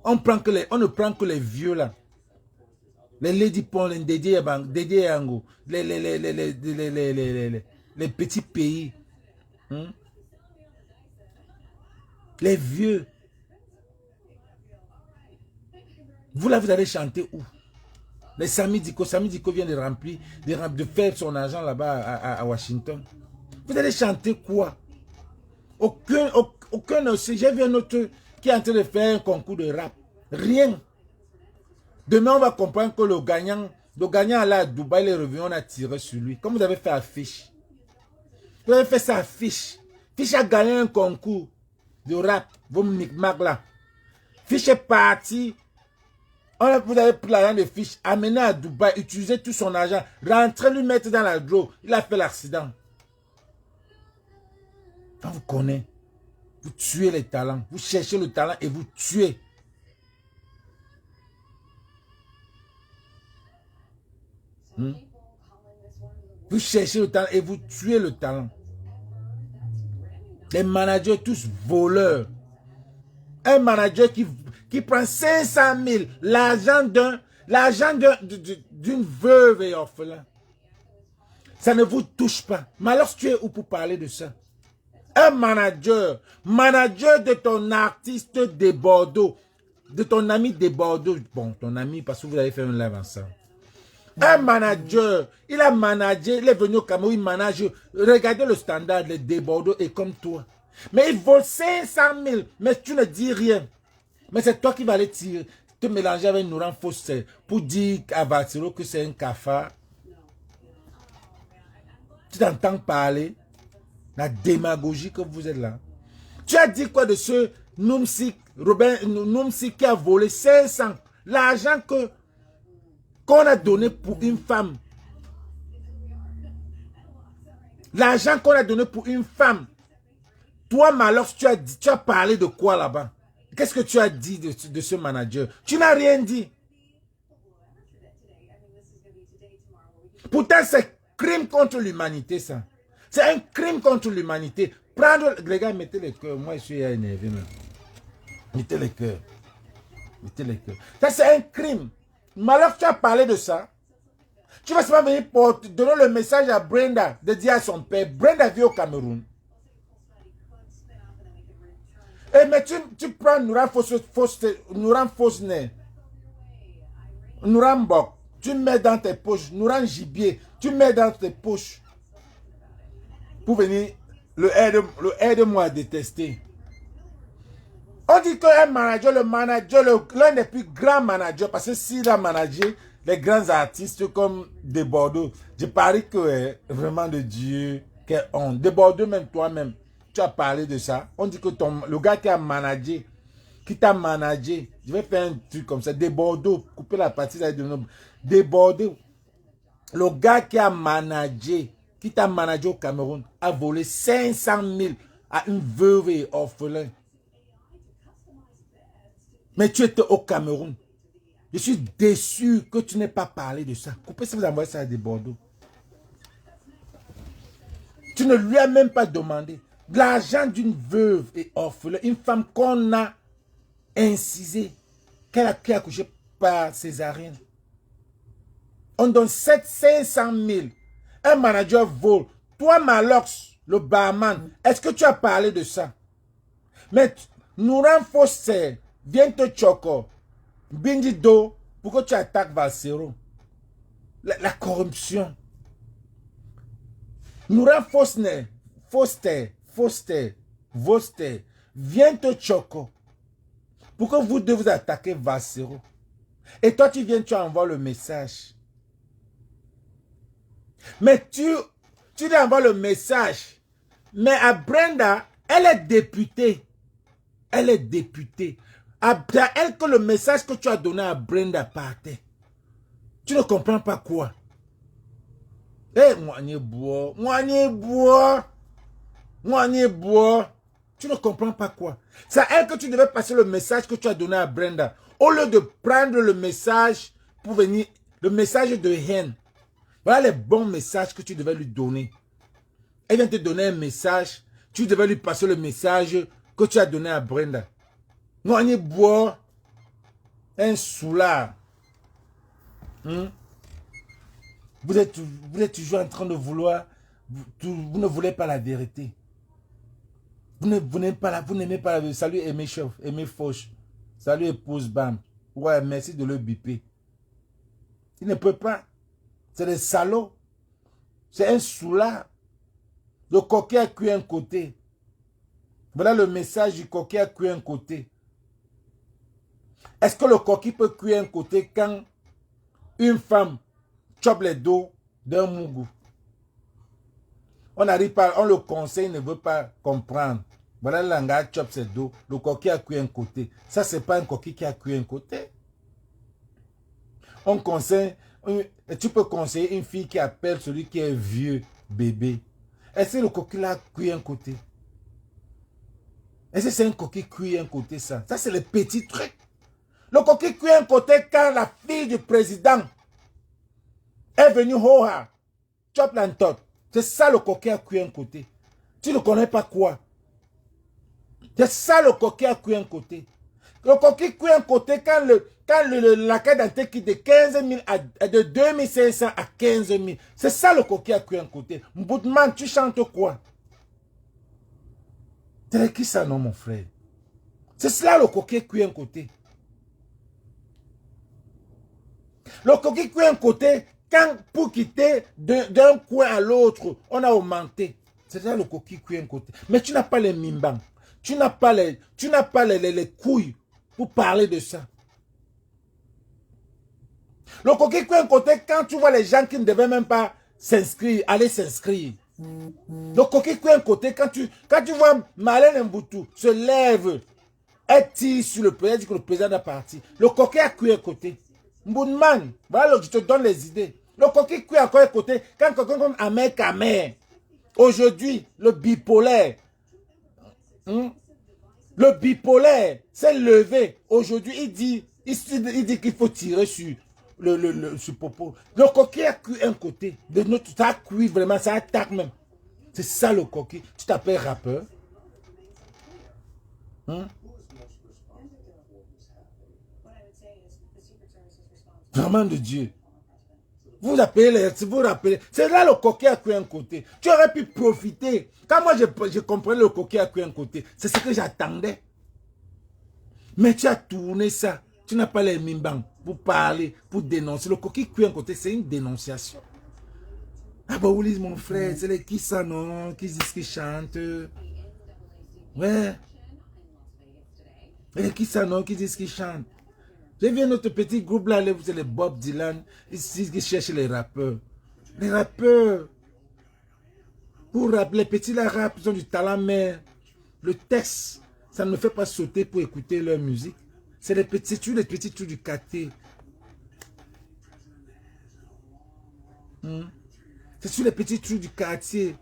On ne prend que les vieux là. Les Lady Paul, les Dédé Yango, les petits pays. Hein? Les vieux. Vous là, vous allez chanter où? Les Sami Diko vient de remplir, de faire son argent là-bas à Washington. Vous allez chanter quoi? Aucun aussi. J'ai vu un autre qui est en train de faire un concours de rap. Rien. Demain, on va comprendre que le gagnant allait à Dubaï, les revenus, on a tiré sur lui. Comme vous avez fait affiche. Vous avez fait ça affiche. Fiche a gagné un concours de rap. Vos micmacs là. Fiche est parti. Vous avez pris l'argent de Fiche, amené à Dubaï, utilisé tout son argent, rentré lui mettre dans la draw. Il a fait l'accident. Quand vous connaissez, vous tuez les talents. Vous cherchez le talent et vous tuez. Vous cherchez le talent et vous tuez le talent. Les managers tous voleurs. Un manager qui prend 500 000, l'argent d'une veuve et orphelin. Ça ne vous touche pas. Mais alors tu es où pour parler de ça? Un manager de ton artiste de Bordeaux, de ton ami de Bordeaux. Bon, ton ami, parce que vous avez fait un live ensemble. Un manager, il a managé, il est venu au Cameroun, il manage. Regardez le standard, le de Bordeaux est comme toi. Mais il vole 500 000, mais tu ne dis rien. Mais c'est toi qui vas aller te mélanger avec Nouran Fossé pour dire à Vatiro que c'est un cafard. Tu t'entends parler, la démagogie que vous êtes là. Tu as dit quoi de ce Noumsi qui a volé 500, l'argent qu'on a donné pour une femme. L'argent qu'on a donné pour une femme. Toi, Malox, tu as parlé de quoi là-bas? Qu'est-ce que tu as dit de ce manager? Tu n'as rien dit. Pourtant, c'est crime contre l'humanité, ça. C'est un crime contre l'humanité. Prendre... Les gars, mettez les cœurs. Moi, je suis énervé. Mettez les cœurs. Mettez les cœurs. Ça, c'est un crime. Malox, tu as parlé de ça. Tu vas seulement venir pour donner le message à Brenda de dire à son père. Brenda vit au Cameroun. Eh, mais tu prends Nouran Fosne, Nouran Bok, tu mets dans tes poches, Nouran Gibier, tu mets dans tes poches pour venir le aide-moi à détester. On dit qu'un manager, l'un des plus grands managers, parce que s'il a managé les grands artistes comme de Bordeaux, je parie que vraiment de Dieu, quelle honte. De Bordeaux, même toi-même. Tu as parlé de ça. On dit que le gars qui t'a managé, je vais faire un truc comme ça, de Bordeaux, couper la partie de Bordeaux. Le gars qui t'a managé au Cameroun, a volé 500 000 à une veuve et orphelin. Mais tu étais au Cameroun. Je suis déçu que tu n'aies pas parlé de ça. Coupez ça, vous envoyez ça à de Bordeaux. Tu ne lui as même pas demandé. L'argent d'une veuve et orphelin, une femme qu'on a incisée, qui a accouché par césarienne. On donne 500 000. Un manager vole. Toi, Malox, le barman. Est-ce que tu as parlé de ça? Mais Nouran Foster, viens te choco. Bindi do, pourquoi tu attaques Valsero? La corruption. Nouran Foster, viens te choco. Pourquoi vous devez attaquer Valsero? Et toi, tu viens, tu envoies le message. Mais tu lui envoies le message. Mais à Brenda, elle est députée. Elle est députée. À elle que le message que tu as donné à Brenda partait. Tu ne comprends pas quoi? Eh, tu ne comprends pas quoi? C'est à elle que tu devais passer le message que tu as donné à Brenda. Au lieu de prendre le message pour venir, le message de haine. Voilà les bons messages que tu devais lui donner. Elle vient te donner un message, tu devais lui passer le message que tu as donné à Brenda. Nous, on y boit un soulard. Vous êtes toujours en train de vouloir, vous ne voulez pas la vérité. Vous n'aimez pas la vérité. Salut Aimé Chef, Aimé Fauche. Salut épouse Bam. Ouais, merci de le biper. Il ne peut pas. C'est des salauds. C'est un soulard. Le coquet a cuit un côté. Voilà le message du coquet a cuit un côté. Est-ce que le coquet peut cuire un côté quand une femme chope les dos d'un mougou? On n'arrive pas, on le conseille, il ne veut pas comprendre. Voilà, le langage chope ses dos. Le coquet a cuit un côté. Ça, c'est pas un coquet qui a cuit un côté. On conseille, tu peux conseiller une fille qui appelle celui qui est vieux, bébé. Est-ce que le coquille a cuit un côté? Est-ce que c'est un coquille cuit un côté ça? Ça, c'est le petit truc. Le coquille cuit un côté quand la fille du président est venue hoha, chop l'antote. C'est ça le coquille a cuit un côté. Tu ne connais pas quoi? C'est ça le coquille a cuit un côté. Le coquille cuit un côté quand la carte d'identité qui de 15 000 de 2500 à 15 000. C'est ça le coquille a cuit un côté. Mboutman, tu chantes quoi? C'est qui ça non mon frère? C'est cela le coquille cuit un côté. Le coquille cuit un côté quand pour quitter d'un coin à l'autre, on a augmenté. C'est ça le coquille cuit un côté. Mais tu n'as pas les mimbang. Tu n'as pas les couilles pour parler de ça. Le coquille cuit un côté quand tu vois les gens qui ne devaient même pas s'inscrire, aller s'inscrire. Le coquille cuit un côté quand tu vois Marlène Mboutou se lève, elle tire sur le président, dit que le président a parti. Le coquille a cuit un côté. Mbounman, voilà, je te donne les idées. Le coquille cuit encore un côté quand quelqu'un comme Ahmed Kamer, aujourd'hui, le bipolaire, le bipolaire s'est levé. Aujourd'hui, il dit qu'il faut tirer sur sur Popo. Le coquille a cuit un côté. De notre, ça a cuit vraiment, ça attaque même. C'est ça le coquille. Tu t'appelles rappeur. Vraiment de Dieu. Vous rappelez, c'est là le coquille a cuit un côté. Tu aurais pu profiter. Quand moi je comprenais le coquille a cuit un côté, c'est ce que j'attendais. Mais tu as tourné ça. Tu n'as pas les mimbang pour parler, pour dénoncer. Le coquille cuit un côté, c'est une dénonciation. Ah bah oui, mon frère, c'est les qui ça non, qui disent qu'ils chantent. Ouais. Et les qui ça non, qui disent qu'ils chantent. J'ai vu notre petit groupe là, c'est les Bob Dylan, ils cherchent les rappeurs. Les rappeurs, pour rapper, les petits là rap, ils ont du talent, mais le texte, ça ne me fait pas sauter pour écouter leur musique. C'est les petits trucs du quartier. C'est sur les petits trucs du quartier.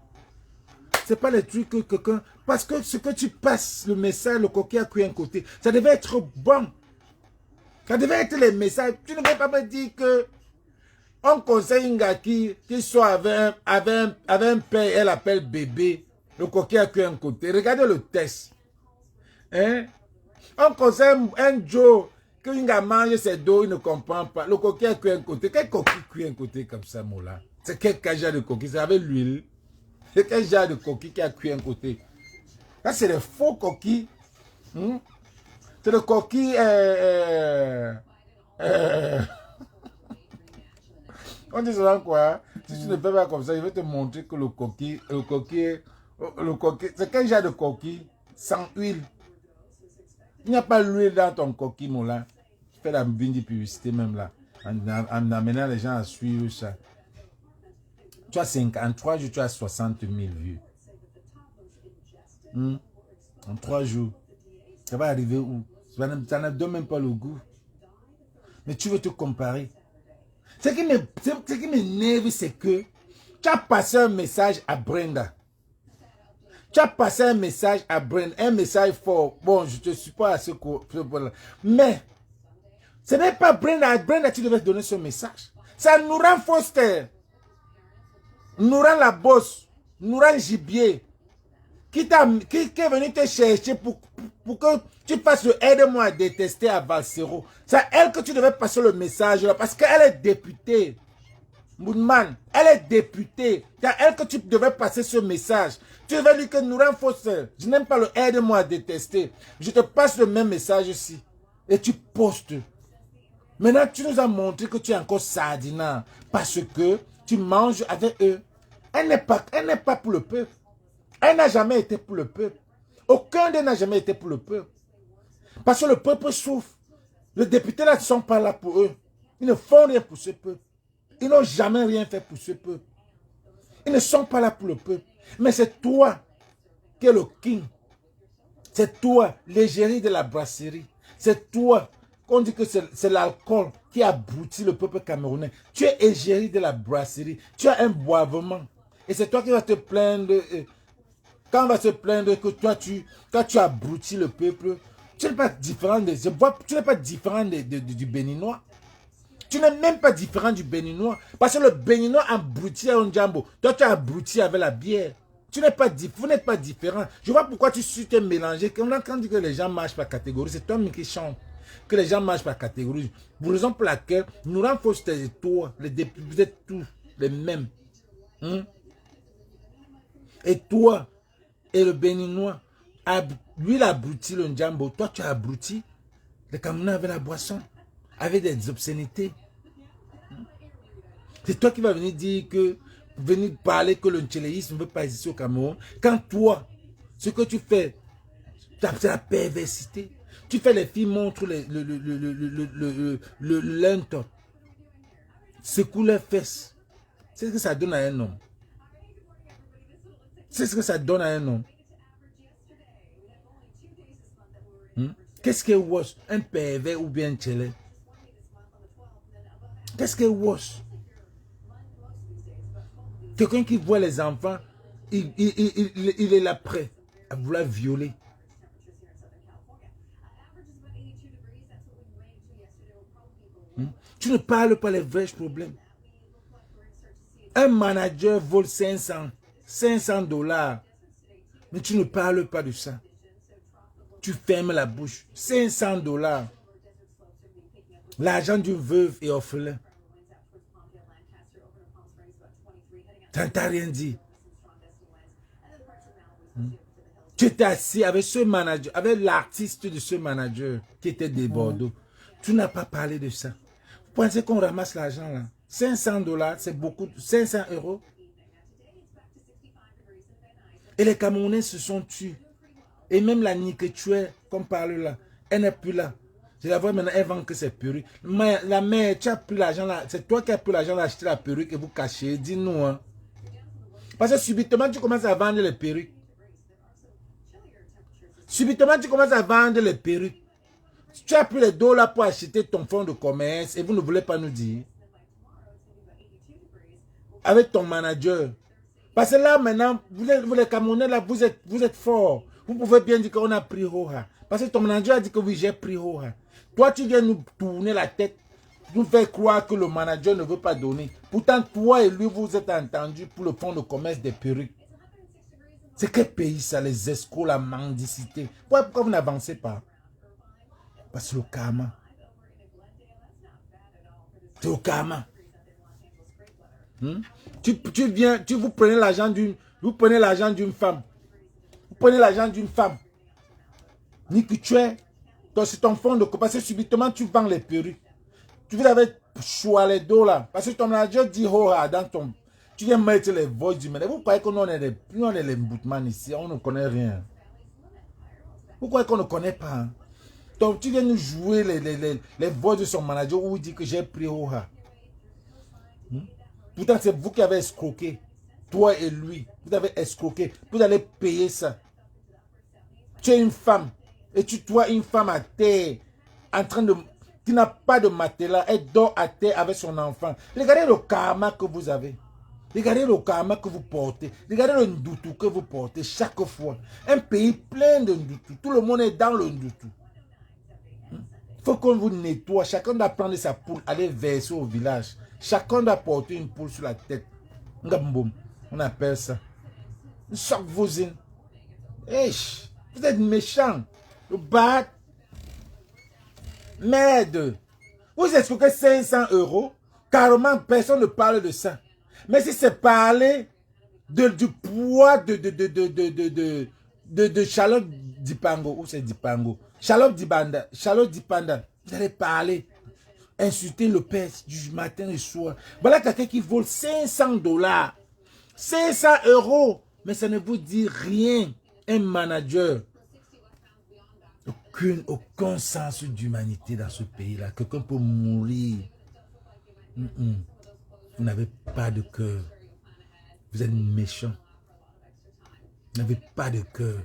C'est pas les trucs que quelqu'un... Parce que ce que tu passes, le message, le coquille a cuit un côté, ça devait être bon. Ça devait être les messages. Tu ne peux pas me dire que on conseille une gars qui soit avec un père, elle appelle bébé. Le coquille a cuit un côté. Regardez le test. Hein? On conseille un Joe que une gars mange ses dos, il ne comprend pas. Le coquille a cuit un côté. Quel coquille cuit un côté comme ça, Mola? C'est quel cajat de coquille? C'est avec l'huile. C'est quel genre de coquille qui a cuit un côté? Là, c'est des faux coquilles. C'est le coquille... on dit souvent quoi? Si tu ne fais pas comme ça, je vais te montrer que le coquille, c'est quel genre de coquille? Sans huile. Il n'y a pas l'huile dans ton coquille, mon là. Tu fais la bindi publicité même là. En amenant les gens à suivre ça. Tu as 53 jours, tu as 60 000 vues. En 3 jours. Ça va arriver où? Ça ne donne même pas le goût. Mais tu veux te comparer. Ce qui m'énerve, c'est que tu as passé un message à Brenda. Tu as passé un message à Brenda. Un message fort. Bon, je te suis pas à ce point-là. Mais, ce n'est pas Brenda. Brenda, tu devais donner ce message. C'est à Nouran Foster. Nouran la bosse. Nouran Gibier. Qui est venu te chercher pour que tu fasses le aide-moi à détester à Valsero. C'est à elle que tu devais passer le message là, parce qu'elle est députée. Moudman, elle est députée. C'est à elle que tu devais passer ce message. Tu devais lui dire que Nouran Foster, je n'aime pas le aide-moi à détester. Je te passe le même message ici. Et tu postes. Maintenant, tu nous as montré que tu es encore sardinat parce que tu manges avec eux. Elle n'est pas pour le peuple. Elle n'a jamais été pour le peuple. Aucun d'eux n'a jamais été pour le peuple. Parce que le peuple souffre. Les députés là ne sont pas là pour eux. Ils ne font rien pour ce peuple. Ils n'ont jamais rien fait pour ce peuple. Ils ne sont pas là pour le peuple. Mais c'est toi qui es le king. C'est toi, l'égérie de la brasserie. C'est toi qu'on dit que c'est l'alcool qui abrutit le peuple camerounais. Tu es égérie de la brasserie. Tu as un boivement. Et c'est toi qui vas te plaindre... Quand on va se plaindre que toi, tu abrutis le peuple, tu n'es pas différent tu n'es pas différent du Béninois. Tu n'es même pas différent du Béninois. Parce que le Béninois abrutit à un jambo. Toi, tu as abruti avec la bière. Vous n'êtes pas différent. Je vois pourquoi tu t'es mélangé. Quand on dit que les gens marchent par catégorie, c'est toi qui chante. Que les gens marchent par catégorie. Pour raison pour laquelle, nous renforçons et toi, vous êtes tous les mêmes. Et toi, et le Béninois, lui il a abruti le Ndjambo, toi tu as abruti le Camerounais avec la boisson, avec des obscénités. C'est toi qui vas venir parler que le ntchéléisme ne veut pas exister au Cameroun. Quand toi, ce que tu fais, c'est la perversité. Tu fais les filles montrent le linton, secoue leurs fesses. C'est ce que ça donne à un homme. C'est ce que ça donne à un homme. Qu'est-ce qui est worse? Un pervers ou bien un tchélé? Qu'est-ce qui est worse? Quelqu'un qui voit les enfants, il est là prêt à vouloir violer. Tu ne parles pas les vrais problèmes. Un manager vole 500 $. Mais tu ne parles pas de ça. Tu fermes la bouche. 500 $. L'argent d'une veuve et orphelin. Ça ne t'a rien dit. Tu étais assis avec ce manager, avec l'artiste de ce manager qui était de Bordeaux. Tu n'as pas parlé de ça. Vous pensez qu'on ramasse l'argent là? 500 $, c'est beaucoup. 500 €. Et les Camerounais se sont tués. Et même la Nike-Tuer, qu'on parle là, elle n'est plus là. Je la vois maintenant, elle vend que ses perruques. Mais la mère, tu as pris l'argent là. C'est toi qui as pris l'argent d'acheter la perruque et vous cachez. Dis-nous. Hein. Parce que subitement, tu commences à vendre les perruques. Subitement, tu commences à vendre les perruques. Tu as pris les $ pour acheter ton fonds de commerce et vous ne voulez pas nous dire. Avec ton manager. Parce que là, maintenant, vous les Camerounais, là, vous êtes forts. Vous pouvez bien dire qu'on a pris Hoha. Parce que ton manager a dit que oui, j'ai pris Hoha. Toi, tu viens nous tourner la tête, nous faire croire que le manager ne veut pas donner. Pourtant, toi et lui, vous êtes entendus pour le fonds de commerce des perruques. C'est quel pays ça, les escrocs, la mendicité? Pourquoi vous n'avancez pas? Parce que le karma. C'est le karma. Tu vous prenez l'argent Vous prenez l'argent d'une femme. Vous prenez l'argent d'une femme. Ni que tu es. C'est ton fonds de commerce. Parce que subitement, tu vends les perruques. Tu veux avec choix les dos là. Parce que ton manager dit oh dans ton. Tu viens mettre les voix du manager. Vous croyez qu'on est les boutman ici. On ne connaît rien. Vous croyez qu'on ne connaît pas. Hein? Donc tu viens nous jouer les voix de son manager où il dit que j'ai pris Oha. Pourtant c'est vous qui avez escroqué. Toi et lui. Vous avez escroqué. Vous allez payer ça. Tu es une femme. Et tu vois une femme à terre. En train de... Qui n'a pas de matelas. Elle dort à terre avec son enfant. Regardez le karma que vous avez. Regardez le karma que vous portez. Regardez le ndoutou que vous portez chaque fois. Un pays plein de ndoutou. Tout le monde est dans le ndoutou. Il faut qu'on vous nettoie. Chacun doit prendre sa poule, aller verser au village. Chacun doit porter une poule sur la tête. On appelle ça. Choc voisine. Vous êtes méchants. Le bad. Merde. Vous escroquez 500 €. Carrément, personne ne parle de ça. Mais si c'est parler du poids de Charlotte Dipango, ou c'est Dipango, Charlotte Dipanda, vous allez parler, insulter le père du matin et soir. Voilà quelqu'un qui vole 500 $, 500 €, mais ça ne vous dit rien. Un manager, aucun sens d'humanité dans ce pays-là. Quelqu'un peut mourir. Vous n'avez pas de cœur. Vous êtes méchant. Vous n'avez pas de cœur.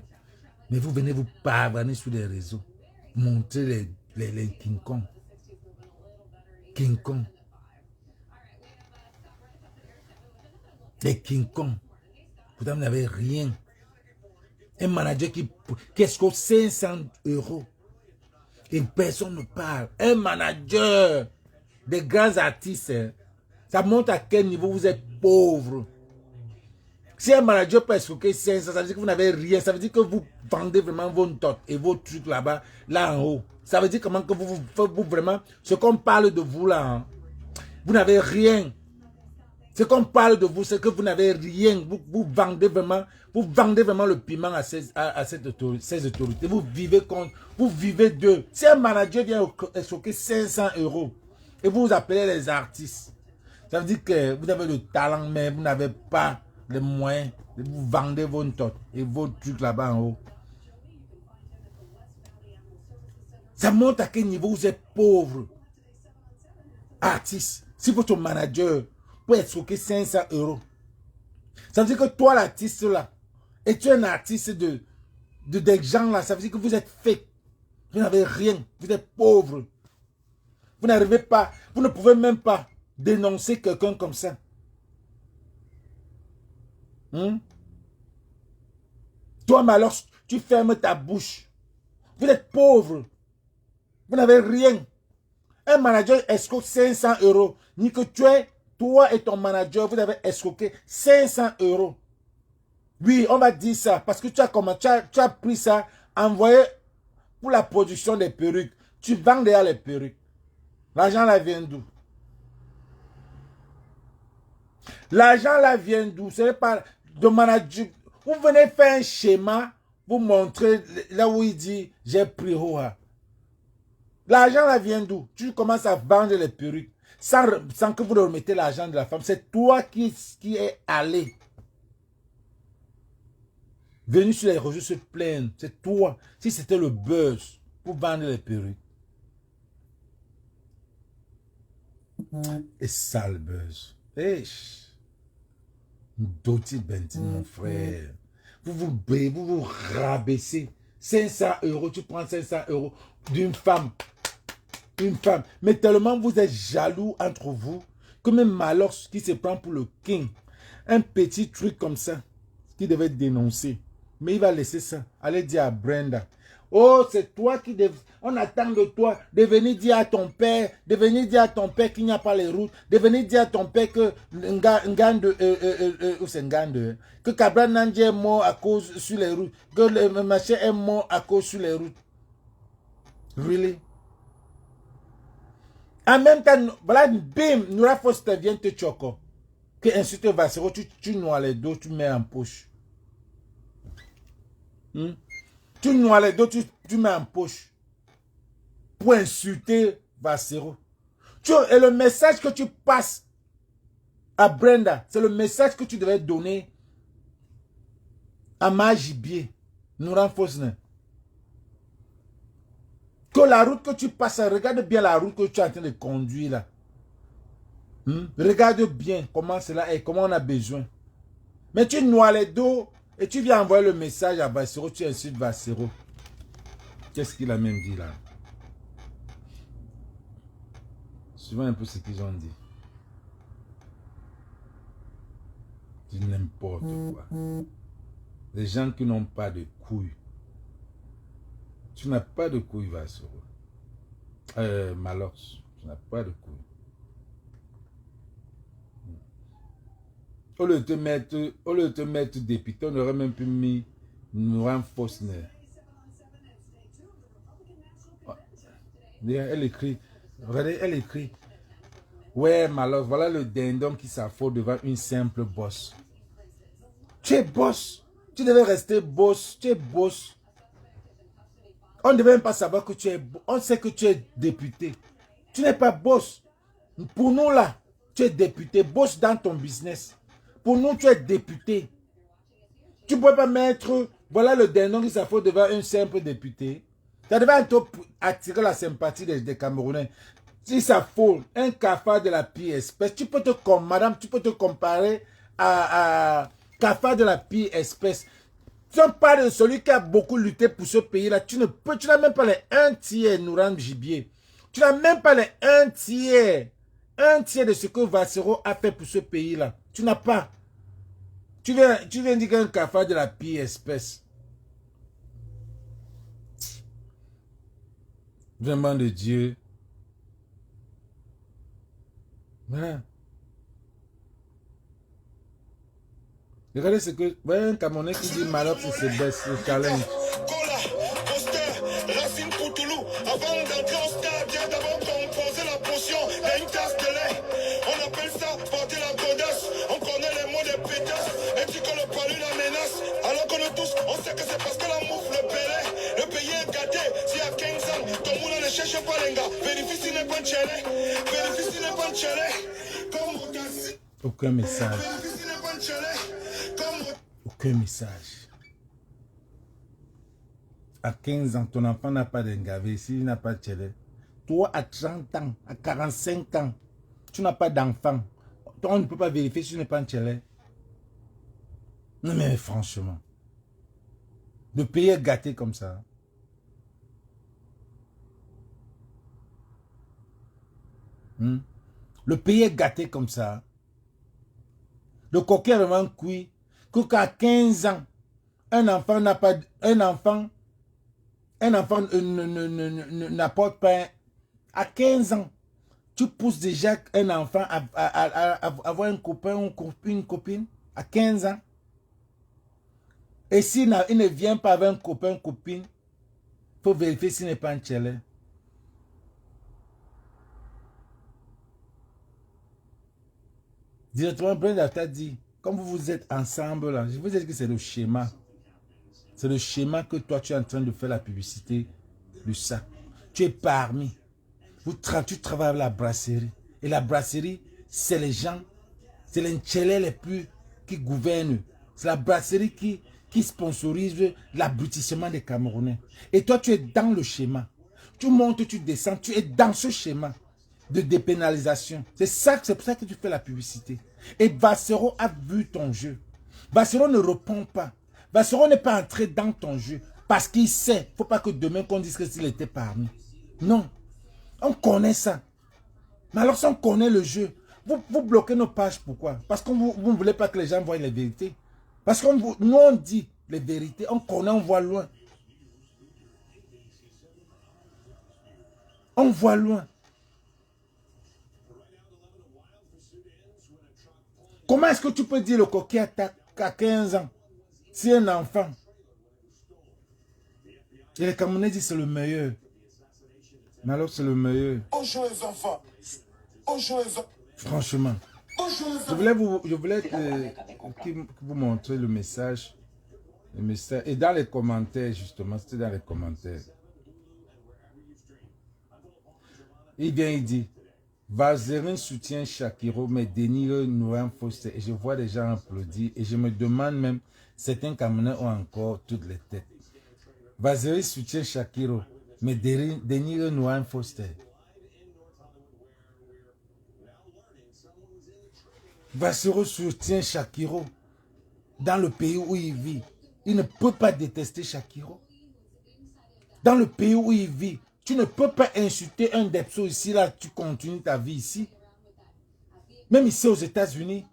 Mais vous venez vous pavaner sur les réseaux. Montrer les King Kong. King Kong. Les King Kong. Pourtant, vous n'avez rien. Un manager qui escroque 500 €. Et personne ne parle. Un manager des grands artistes. Ça montre à quel niveau vous êtes pauvre. Si un manager peut escroquer 500, ça veut dire que vous n'avez rien. Ça veut dire que vous vendez vraiment vos notes et vos trucs là-bas, là en haut. Ça veut dire comment que vous vraiment, ce qu'on parle de vous là, hein, vous n'avez rien. Ce qu'on parle de vous, c'est que vous n'avez rien. Vous vendez vraiment le piment à ces autorités. Vous vivez d'eux. Si un manager vient escroquer 500 € et vous appelez les artistes, ça veut dire que vous avez le talent, mais vous n'avez pas les moyens. Vous vendez vos notes et vos trucs là-bas en haut. Ça montre à quel niveau vous êtes pauvre. Artiste, si votre manager peut escroquer 500 €, ça veut dire que toi, l'artiste là, et tu es un artiste des gens là, ça veut dire que vous êtes fake. Vous n'avez rien. Vous êtes pauvre. Vous n'arrivez pas, vous ne pouvez même pas dénoncer quelqu'un comme ça. Toi, mais alors, tu fermes ta bouche. Vous êtes pauvre. Vous n'avez rien. Un manager escroque 500 €. Ni que tu es, toi et ton manager, vous avez escroqué 500 €. Oui, on va dire ça. Parce que tu as pris ça, envoyé pour la production des perruques. Tu vends déjà les perruques. L'argent là vient d'où? L'argent là vient d'où? Ce n'est pas de manager. Vous venez faire un schéma, vous montrer là où il dit j'ai pris Hoa. L'argent là vient d'où? Tu commences à vendre les perruques sans que vous remettez l'argent de la femme. C'est toi qui est allé. Venu sur les réseaux se plaindre. C'est toi. Si c'était le buzz pour vendre les perruques. Et sale buzz. Doti Benti, mon frère. Vous rabaissez. 500 €, tu prends 500 € d'une femme. Une femme. Mais tellement vous êtes jaloux entre vous que même Malox qui se prend pour le king. Un petit truc comme ça qui devait dénoncer. Mais il va laisser ça. Allez dire à Brenda. Oh, c'est toi qui... On attend de toi de venir dire à ton père, qu'il n'y a pas les routes, de venir dire à ton père que que Cabral Nandji est mort à cause sur les routes, que le machin est mort à cause sur les routes. Really? En même temps, voilà, bim, Noura Foster vient te choquer. qui insulte Vassero, tu noies les dos, tu mets en poche. Tu noies les dos, tu mets en poche. Pour insulter Vassero. Et le message que tu passes à Brenda, c'est le message que tu devais donner à Majibier, Nouran Fosner. Que la route que tu passes, regarde bien la route que tu es en train de conduire là. Regarde bien comment cela est, comment on a besoin. Mais tu noies les dos et tu viens envoyer le message à Vassero, tu insultes Vassero. Qu'est-ce qu'il a même dit là? Suivant un peu ce qu'ils ont dit. C'est n'importe quoi. Les gens qui n'ont pas de couilles. Tu n'as pas de couilles, Vassero. Malos, tu n'as pas de couilles. Au lieu de te mettre député, on aurait même pu mis Nouran Fosner. Elle écrit, regardez, elle écrit, ouais, Malos, voilà le dindon qui s'affole devant une simple bosse. Tu es boss. Tu devais rester boss. Tu es boss. On ne devait même pas savoir que tu es boss. On sait que tu es député. Tu n'es pas boss. Pour nous là, tu es député. Boss dans ton business. Pour nous, tu es député. Tu ne peux pas mettre, voilà le dindon qui s'affole devant un simple député. Ça devait attirer la sympathie des Camerounais. Si ça faut un cafard de la pire espèce, madame, tu peux te comparer à cafard de la pire espèce. Si on parle de celui qui a beaucoup lutté pour ce pays-là, tu n'as même pas les 1/3, Nouran Gibier. Tu n'as même pas les 1/3. 1/3 de ce que Vassero a fait pour ce pays-là. Tu n'as pas. Tu viens dire qu'un cafard de la pire espèce. Vraiment de Dieu. Voilà. Regardez ce que... Voyez un Camerounais qui dit Maroc, c'est ce best, le challenge. Cola, poster, Racine Poutoulou. Avant d'entrer au stade, il y a d'abord composé la potion d'une tasse de lait. On appelle ça porter la godasse. On connaît les mots des pétasses. Et dit que le palu la menace. Alors que nous tous, on sait que c'est parce que la mouffe le pélait. Le pays est gâté. S'il y a 15 ans, ton moulin ne cherche pas les gars. Vérifie s'il n'est pas de chélé. Vérifie s'il n'est pas de chélé. Comme on t'a dit. Aucun message. Vérifie s'il n'est pas de chélé. Aucun message. À 15 ans, ton enfant n'a pas d'engavé, s'il n'a pas de télé. Toi, à 30 ans, à 45 ans, tu n'as pas d'enfant. Toi, on ne peut pas vérifier si tu n'es pas un télé. Non, mais franchement, le pays est gâté comme ça. Le pays est gâté comme ça. Le coquin est vraiment cuit. Qu'à 15 ans, un enfant n'a pas... Un enfant n'apporte pas... À 15 ans, tu pousses déjà un enfant à avoir un copain ou une copine. À 15 ans. Et s'il ne vient pas avec un copain, une copine, il faut vérifier s'il n'est pas un tchèlè. Directement, Brenda t'a dit, comme vous êtes ensemble, là, je vous ai dit que c'est le schéma. C'est le schéma que toi, tu es en train de faire la publicité de ça. Tu es parmi. Tu travailles avec la brasserie. Et la brasserie, c'est les gens, c'est les Ntchélé les plus qui gouvernent. C'est la brasserie qui sponsorise l'abrutissement des Camerounais. Et toi, tu es dans le schéma. Tu montes, tu descends, tu es dans ce schéma de dépénalisation. C'est pour ça que tu fais la publicité. Et Vassero a vu ton jeu. Vassero ne répond pas. Vassero n'est pas entré dans ton jeu parce qu'il sait. Il ne faut pas que demain qu'on dise que s'il était parmi. Non. On connaît ça. Mais alors si on connaît le jeu, vous bloquez nos pages, pourquoi? Parce que vous ne voulez pas que les gens voient les vérités. Parce que nous on dit les vérités, on connaît, on voit loin. On voit loin. Comment est-ce que tu peux dire le coquin à 15 ans? Si un enfant. Et les Camerounais disent c'est le meilleur. Mais alors c'est le meilleur. On joue les enfants. On joue les enfants. Franchement. Je voulais que vous montrer le message. Le message. Et dans les commentaires, justement, c'était dans les commentaires. Il vient, il dit, Valzerine soutient Shakiro, mais dénigre Nouran Foster. Et je vois des gens applaudir. Et je me demande même, certains Camerounais ont encore toutes les têtes. Valzerine soutient Shakiro, mais dénigre Nouran Foster. Valzerine soutient Shakiro dans le pays où il vit. Il ne peut pas détester Shakiro. Dans le pays où il vit, tu ne peux pas insulter un Depso ici, là, tu continues ta vie ici. Même ici aux États-Unis.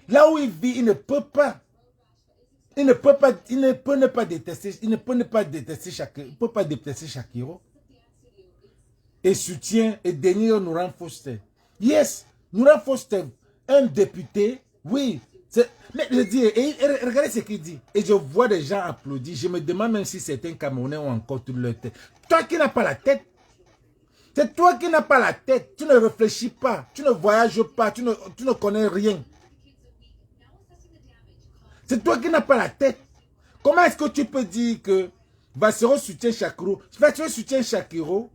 Là où il vit, il ne peut pas. Il ne peut ne pas détester. Il ne peut ne pas détester Shakiro. Il ne peut pas détester Shakiro. Et soutient et dénigre Nouran Foster. Yes, Nouran Foster, un député, oui. Mais je dis, et regardez ce qu'il dit. Et je vois des gens applaudir. Je me demande même si certains Camerounais ont encore toute leur tête. Toi qui n'as pas la tête, c'est toi qui n'as pas la tête. Tu ne réfléchis pas. Tu ne voyages pas. Tu ne connais rien. C'est toi qui n'as pas la tête. Comment est-ce que tu peux dire que Valzerine soutient Shakiro? Valzerine soutient Shakiro.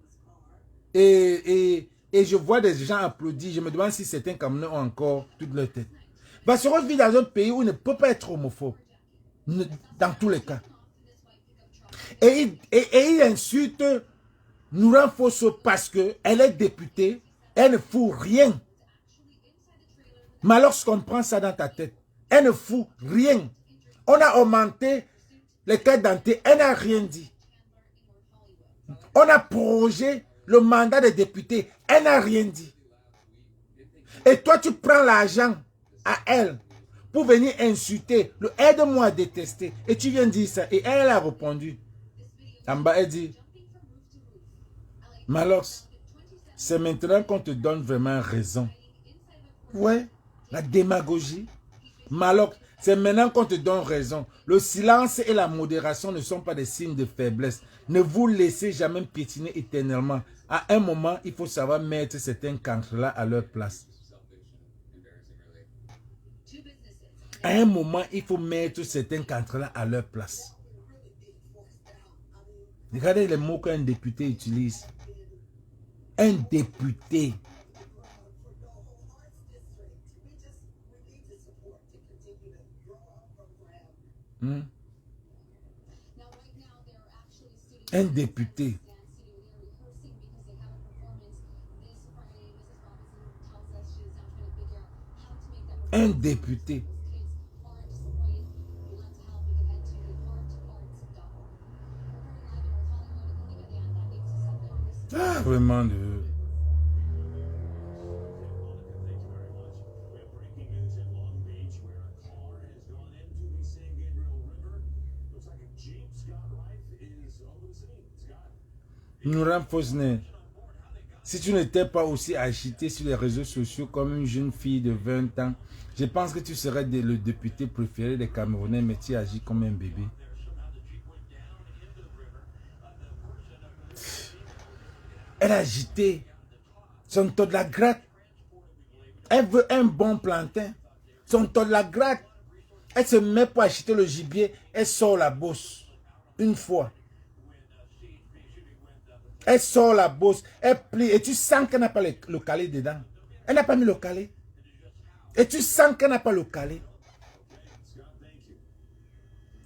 Et je vois des gens applaudir. Je me demande si certains Camerounais ont encore toute leur tête. Valzerine vit dans un pays où il ne peut pas être homophobe. Dans tous les cas. Et il insulte Nouran Foster parce qu'elle est députée. Elle ne fout rien. Mais alors, on prend ça dans ta tête. Elle ne fout rien. On a augmenté les cartes d'identité. Elle n'a rien dit. On a prorogé le mandat des députés. Elle n'a rien dit. Et toi, tu prends l'argent à elle pour venir insulter. Aide-moi à détester. Et tu viens dire ça. Et elle a répondu. En bas, elle dit, Malox, c'est maintenant qu'on te donne vraiment raison. Ouais, la démagogie. Malox, c'est maintenant qu'on te donne raison. Le silence et la modération ne sont pas des signes de faiblesse. Ne vous laissez jamais piétiner éternellement. À un moment, il faut savoir mettre certains cancres-là à leur place. À un moment, il faut mettre certains cancres-là à leur place. Regardez les mots qu'un député utilise. Un député. Un député. Un député. Ah, vraiment. Nouran Foster, si tu n'étais pas aussi agité sur les réseaux sociaux comme une jeune fille de 20 ans, je pense que tu serais le député préféré des Camerounais, mais tu agis comme un bébé. Elle a agité son taux de la gratte. Elle veut un bon plantain. Son taux de la gratte. Elle se met pour acheter le gibier. Elle sort la bosse. Une fois. Elle sort la bosse. Elle plie. Et tu sens qu'elle n'a pas le calé dedans. Elle n'a pas mis le calé. Et tu sens qu'elle n'a pas le calé.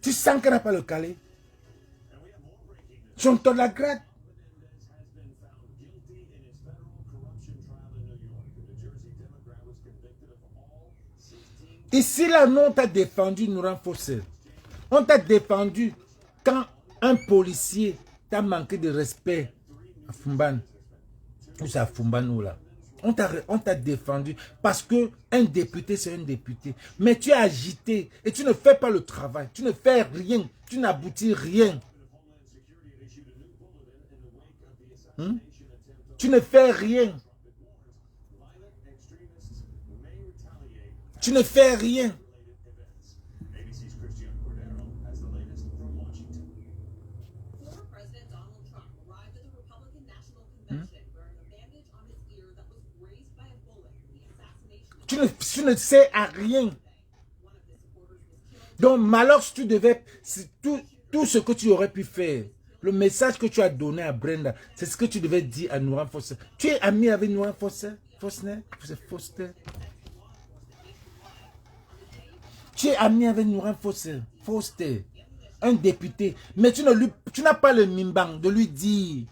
Tu sens qu'elle n'a pas le calé. Son taux de la gratte. Ici, là, nous, on t'a défendu, Nouran Foster. On t'a défendu quand un policier t'a manqué de respect à Fumban. Ou c'est à Fumban ou là. On t'a défendu parce que un député, c'est un député. Mais tu es agité et tu ne fais pas le travail. Tu ne fais rien. Tu n'aboutis rien. Tu ne fais rien. Tu ne fais rien. tu ne sais à rien. Donc, malheur, si tu devais, tout ce que tu aurais pu faire, le message que tu as donné à Brenda, c'est ce que tu devais dire à Nouran Foster. Tu es ami avec Nouran Foster? Foster. Tu es ami avec Nouran Foster, un député. Mais tu n'as pas le mimbang de lui dire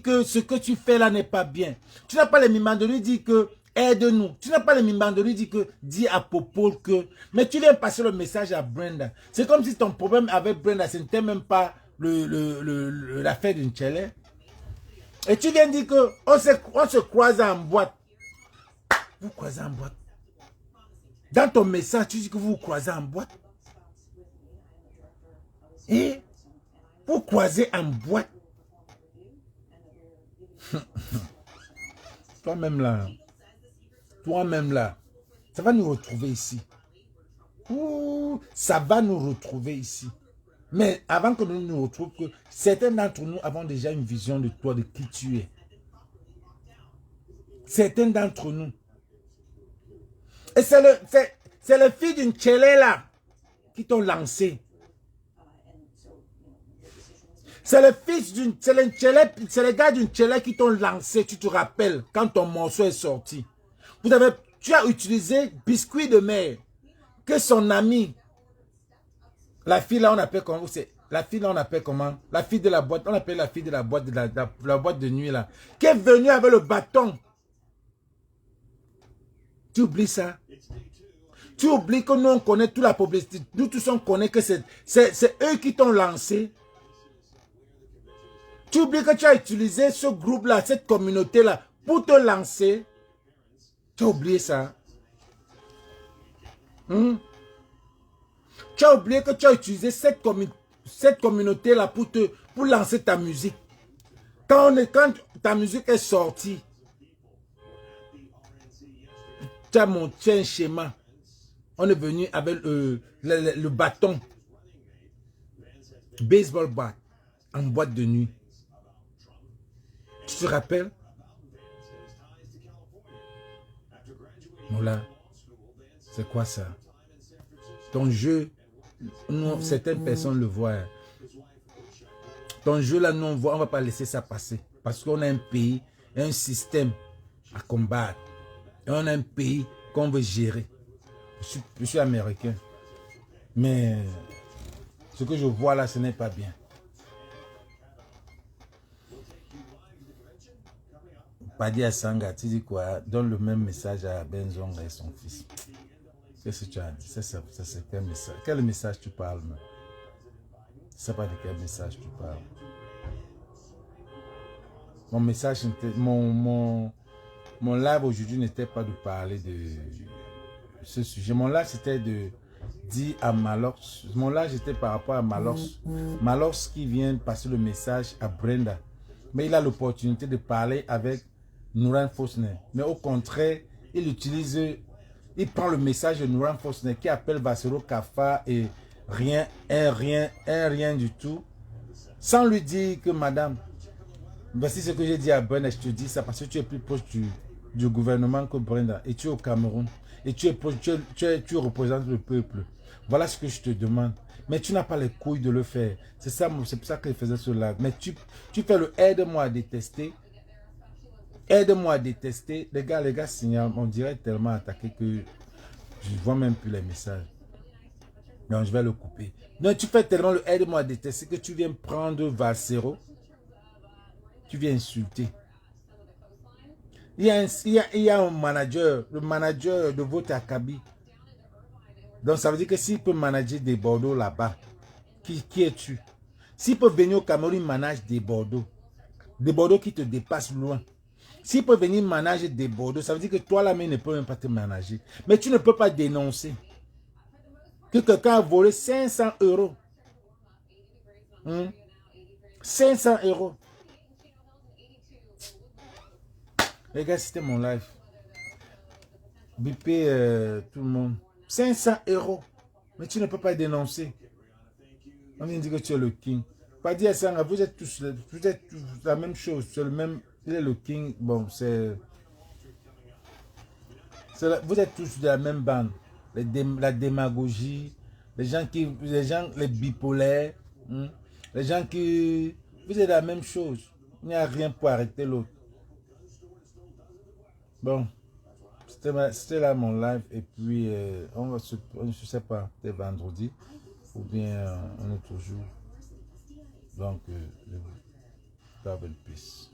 que ce que tu fais là n'est pas bien. Tu n'as pas le mimbang de lui dire que aide-nous. Tu n'as pas le mimbang de lui dire que dis à Popo que. Mais tu viens passer le message à Brenda. C'est comme si ton problème avec Brenda, ce n'était même pas l'affaire d'une télé. Et tu viens dire que on se croise en boîte. Vous croisez en boîte. Dans ton message, tu dis que vous croisez en boîte. Et vous croisez en boîte. Toi-même là, ça va nous retrouver ici. Ouh, ça va nous retrouver ici. Mais avant que nous nous retrouvions, certains d'entre nous avons déjà une vision de toi, de qui tu es. Certains d'entre nous. Et c'est le fils d'une télé là qui t'ont lancé. C'est le gars d'une télé qui t'ont lancé, tu te rappelles, quand ton morceau est sorti. Tu as utilisé biscuit de mer, que son ami, la fille là on appelle comment, la fille là on appelle comment, la fille de la boîte, on appelle la fille de la boîte, la boîte de nuit là, qui est venue avec le bâton. Tu oublies ça? Tu oublies que nous on connaît toute la publicité, nous tous on connaît que c'est eux qui t'ont lancé. Tu oublies que tu as utilisé ce groupe-là, cette communauté-là, pour te lancer. Tu as oublié ça. Tu as oublié que tu as utilisé cette communauté-là pour lancer ta musique. Quand ta musique est sortie, tu as monté un schéma. On est venu avec le bâton. Baseball bat en boîte de nuit. Tu te rappelles? Voilà. C'est quoi ça? Ton jeu, nous, certaines personnes le voient. Ton jeu là, nous on voit, on ne va pas laisser ça passer. Parce qu'on a un pays, un système à combattre. Et on a un pays qu'on veut gérer. Je suis américain. Mais ce que je vois là, ce n'est pas bien. Padi Asanga, tu dis quoi? Donne le même message à Benzonga et son fils. Qu'est-ce que tu as dit? C'est quel message? Quel message tu parles? Je ne sais pas de quel message tu parles. Mon message, mon live aujourd'hui n'était pas de parler de ce sujet. Mon live, c'était de dire à Malox. Mon live, c'était par rapport à Malox. Malox qui vient passer le message à Brenda. Mais il a l'opportunité de parler avec Nouran Foster. Mais au contraire, il prend le message de Nouran Foster qui appelle Vassero Kafa et rien du tout. Sans lui dire que madame, voici ce que j'ai dit à Brenda, je te dis ça parce que tu es plus proche du gouvernement que Brenda et tu es au Cameroun et tu représentes le peuple. Voilà ce que je te demande. Mais tu n'as pas les couilles de le faire. C'est pour ça qu'il faisait cela. Mais tu fais le aide-moi à détester. Aide-moi à détester. Les gars signalent. On dirait tellement attaqué que je ne vois même plus les messages. Donc je vais le couper. Donc tu fais tellement le aide-moi à détester que tu viens prendre Valsero. Tu viens insulter. Il y a un manager, le manager de votre Akabi. Donc ça veut dire que s'il peut manager des Bordeaux là-bas, qui es-tu? S'il peut venir au Cameroun, il manage des Bordeaux. Des Bordeaux qui te dépassent loin. S'il peut venir manager des Bordeaux, ça veut dire que toi là-même ne peut même pas te manager. Mais tu ne peux pas dénoncer que quelqu'un a volé 500 €. 500 €. Les gars, c'était mon live. Bipé tout le monde. 500 €. Mais tu ne peux pas dénoncer. On vient dire que tu es le king. Pas dire ça, vous êtes tous la même chose. C'est le même. Il est le king. Bon, c'est Vous êtes tous de la même bande. La démagogie, les bipolaires, les gens qui... Vous êtes la même chose. Il n'y a rien pour arrêter l'autre. Bon, c'était là mon live. Et puis, on va se... Je sais pas, c'est vendredi. Ou bien on est toujours. Donc, double peace.